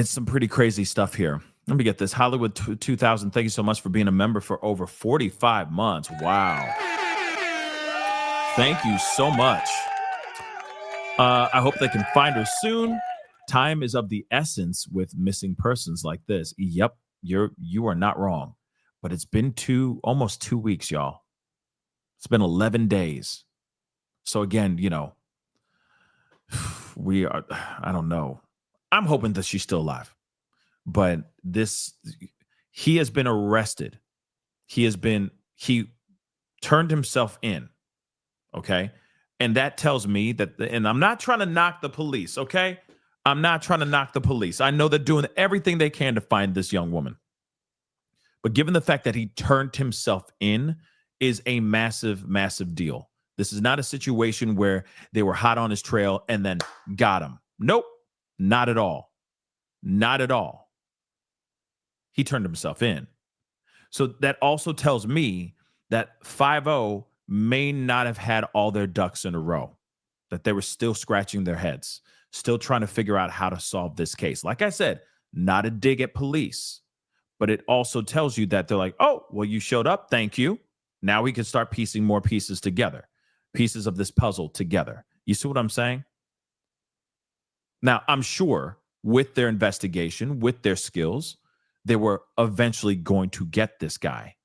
some pretty crazy stuff here. Let me get this. Hollywood 2000, thank you so much for being a member for over 45 months. Wow. Thank you so much. I hope they can find her soon. Time is of the essence with missing persons like this. Yep, you are not wrong. But it's been almost 2 weeks, y'all. It's been 11 days. So again, you know, I don't know. I'm hoping that she's still alive. But he has been arrested. He turned himself in. Okay. And that tells me that, and I'm not trying to knock the police. Okay. I'm not trying to knock the police. I know they're doing everything they can to find this young woman. But given the fact that he turned himself in is a massive, massive deal. This is not a situation where they were hot on his trail and then got him. Nope. Not at all. Not at all. He turned himself in. So that also tells me that 5-0 may not have had all their ducks in a row, that they were still scratching their heads, still trying to figure out how to solve this case. Like I said, not a dig at police, but it also tells you that they're like, oh, well, you showed up. Thank you. Now we can start piecing more pieces together, pieces of this puzzle together. You see what I'm saying? Now, I'm sure with their investigation, with their skills, they were eventually going to get this guy.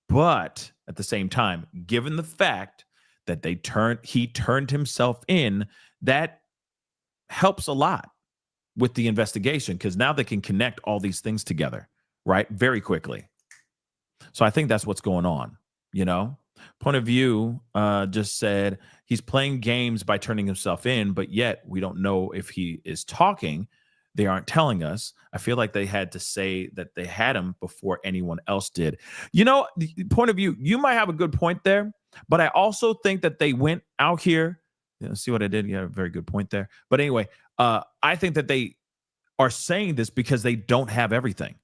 But at the same time, given the fact that he turned himself in, that helps a lot with the investigation, because now they can connect all these things together, right? Very quickly. So I think that's what's going on, you know? Point of view just said he's playing games by turning himself in, but yet we don't know if he is talking. They aren't telling us. I feel like they had to say that they had him before anyone else did. You know, the point of view, you might have a good point there, but I also think that they went out here. See what I did? Yeah, very good point there. But anyway, I think that they are saying this because they don't have everything.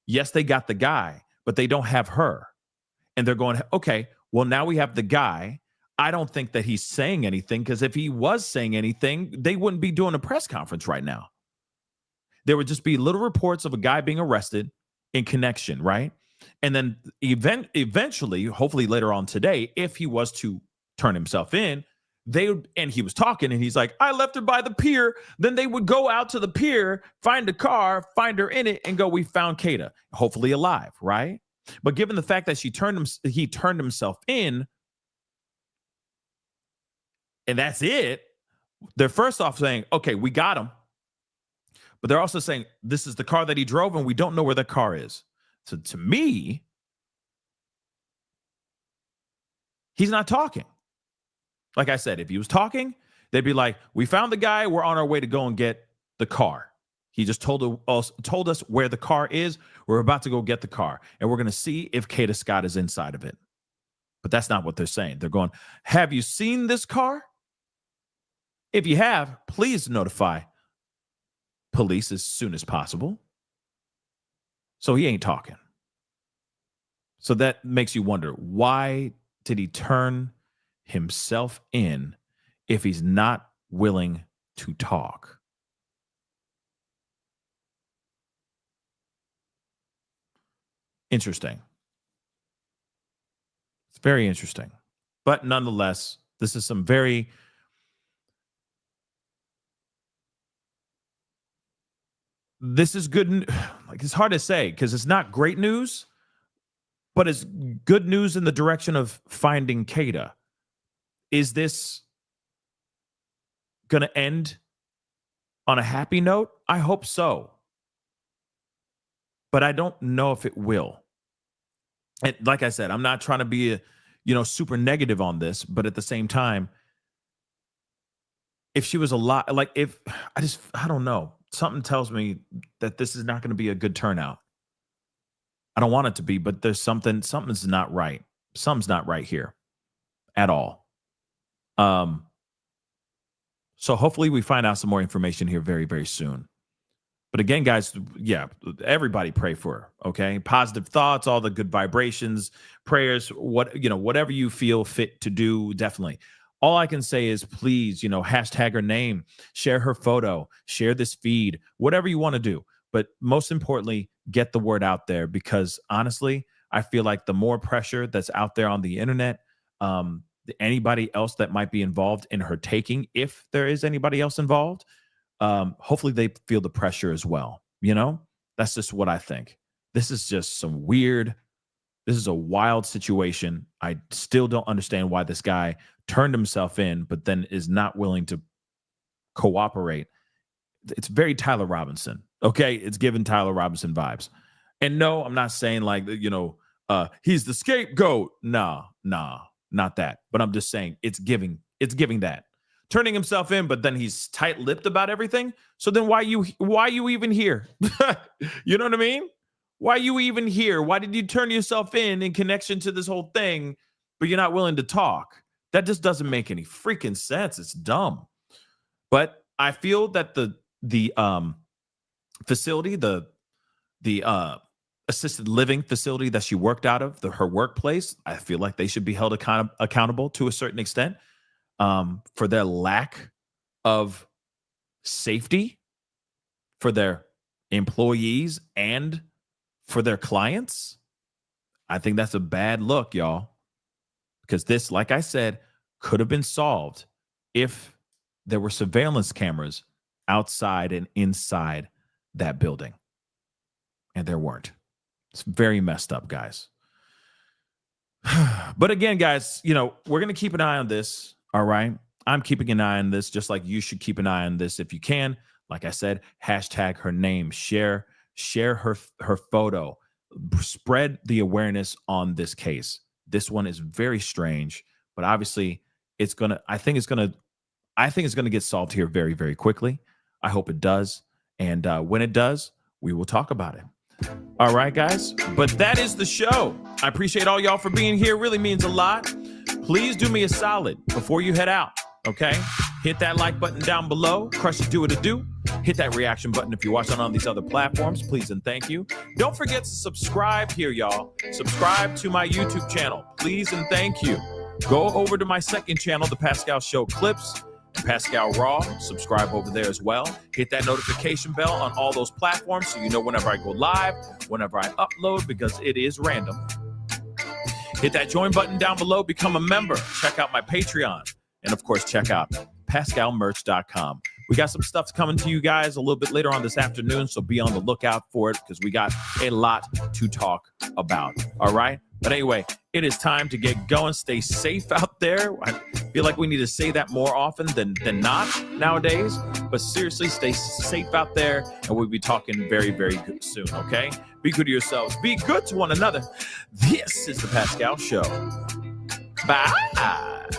Yes, they got the guy, but they don't have her. And they're going, okay, well, now we have the guy. I don't think that he's saying anything, because if he was saying anything, they wouldn't be doing a press conference right now. There would just be little reports of a guy being arrested in connection, right? And then eventually, hopefully later on today, if he was to turn himself in, and he was talking and he's like, I left her by the pier. Then they would go out to the pier, find a car, find her in it, and go, we found Kada, hopefully alive, right? But given the fact that he turned himself in, and that's it, they're first off saying, okay, we got him. But they're also saying this is the car that he drove, and we don't know where the car is. So to me, he's not talking. Like I said, if he was talking, they'd be like, we found the guy, we're on our way to go and get the car. He just told us where the car is. We're about to go get the car, and we're going to see if Kada Scott is inside of it. But that's not what they're saying. They're going, have you seen this car? If you have, please notify police as soon as possible. So he ain't talking. So that makes you wonder, why did he turn himself in if he's not willing to talk? Interesting. It's very interesting. But nonetheless, this is some very this is good. Like, it's hard to say because it's not great news, but it's good news in the direction of finding Kada. Is this going to end on a happy note? I hope so. But I don't know if it will. And like I said, I'm not trying to be super negative on this, but at the same time, if she was alive, like I don't know. Something tells me that this is not going to be a good turnout. I don't want it to be, but there's something's not right. Something's not right here at all. So hopefully we find out some more information here very, very soon. But again, guys, yeah, everybody pray for her, okay? Positive thoughts, all the good vibrations, prayers, whatever you feel fit to do, definitely. All I can say is please, hashtag her name, share her photo, share this feed, whatever you want to do. But most importantly, get the word out there, because honestly, I feel like the more pressure that's out there on the internet, anybody else that might be involved in her taking, if there is anybody else involved, hopefully they feel the pressure as well. That's just what I think. This is just this is a wild situation. I still don't understand why this guy turned himself in, but then is not willing to cooperate. It's very Tyler Robinson. Okay. It's giving Tyler Robinson vibes. And no, I'm not saying like, he's the scapegoat. Nah, not that. But I'm just saying it's giving that. Turning himself in, but then he's tight-lipped about everything. So then why you even here? You know what I mean? Why are you even here? Why did you turn yourself in connection to this whole thing, but you're not willing to talk? That just doesn't make any freaking sense. It's dumb. But I feel that the facility, the assisted living facility that she worked out of, her workplace, I feel like they should be held accountable to a certain extent. For their lack of safety for their employees and for their clients. I think that's a bad look, y'all, because this, like I said, could have been solved if there were surveillance cameras outside and inside that building. And there weren't. It's very messed up, guys. But again, guys, we're going to keep an eye on this. All right. I'm keeping an eye on this, just like you should keep an eye on this if you can. Like I said, hashtag her name, share her photo, spread the awareness on this case. This one is very strange, but obviously I think it's gonna get solved here very, very quickly. I hope it does. And when it does, we will talk about it. All right, guys. But that is the show. I appreciate all y'all for being here. It really means a lot. Please do me a solid before you head out. Okay? Hit that like button down below. Crush it, do what it do. Hit that reaction button if you're watching on these other platforms. Please and thank you. Don't forget to subscribe here, y'all. Subscribe to my YouTube channel. Please and thank you. Go over to my second channel, The Pascal Show Clips and Pascal Raw. Subscribe over there as well. Hit that notification bell on all those platforms so you know whenever I go live, whenever I upload, because it is random. Hit that join button down below. Become a member. Check out my Patreon. And, of course, check out PascalMerch.com. We got some stuff coming to you guys a little bit later on this afternoon, so be on the lookout for it because we got a lot to talk about. All right? But anyway, it is time to get going. Stay safe out there. I feel like we need to say that more often than not nowadays. But seriously, stay safe out there, and we'll be talking very, very good soon, okay? Be good to yourselves. Be good to one another. This is The Pascal Show. Bye.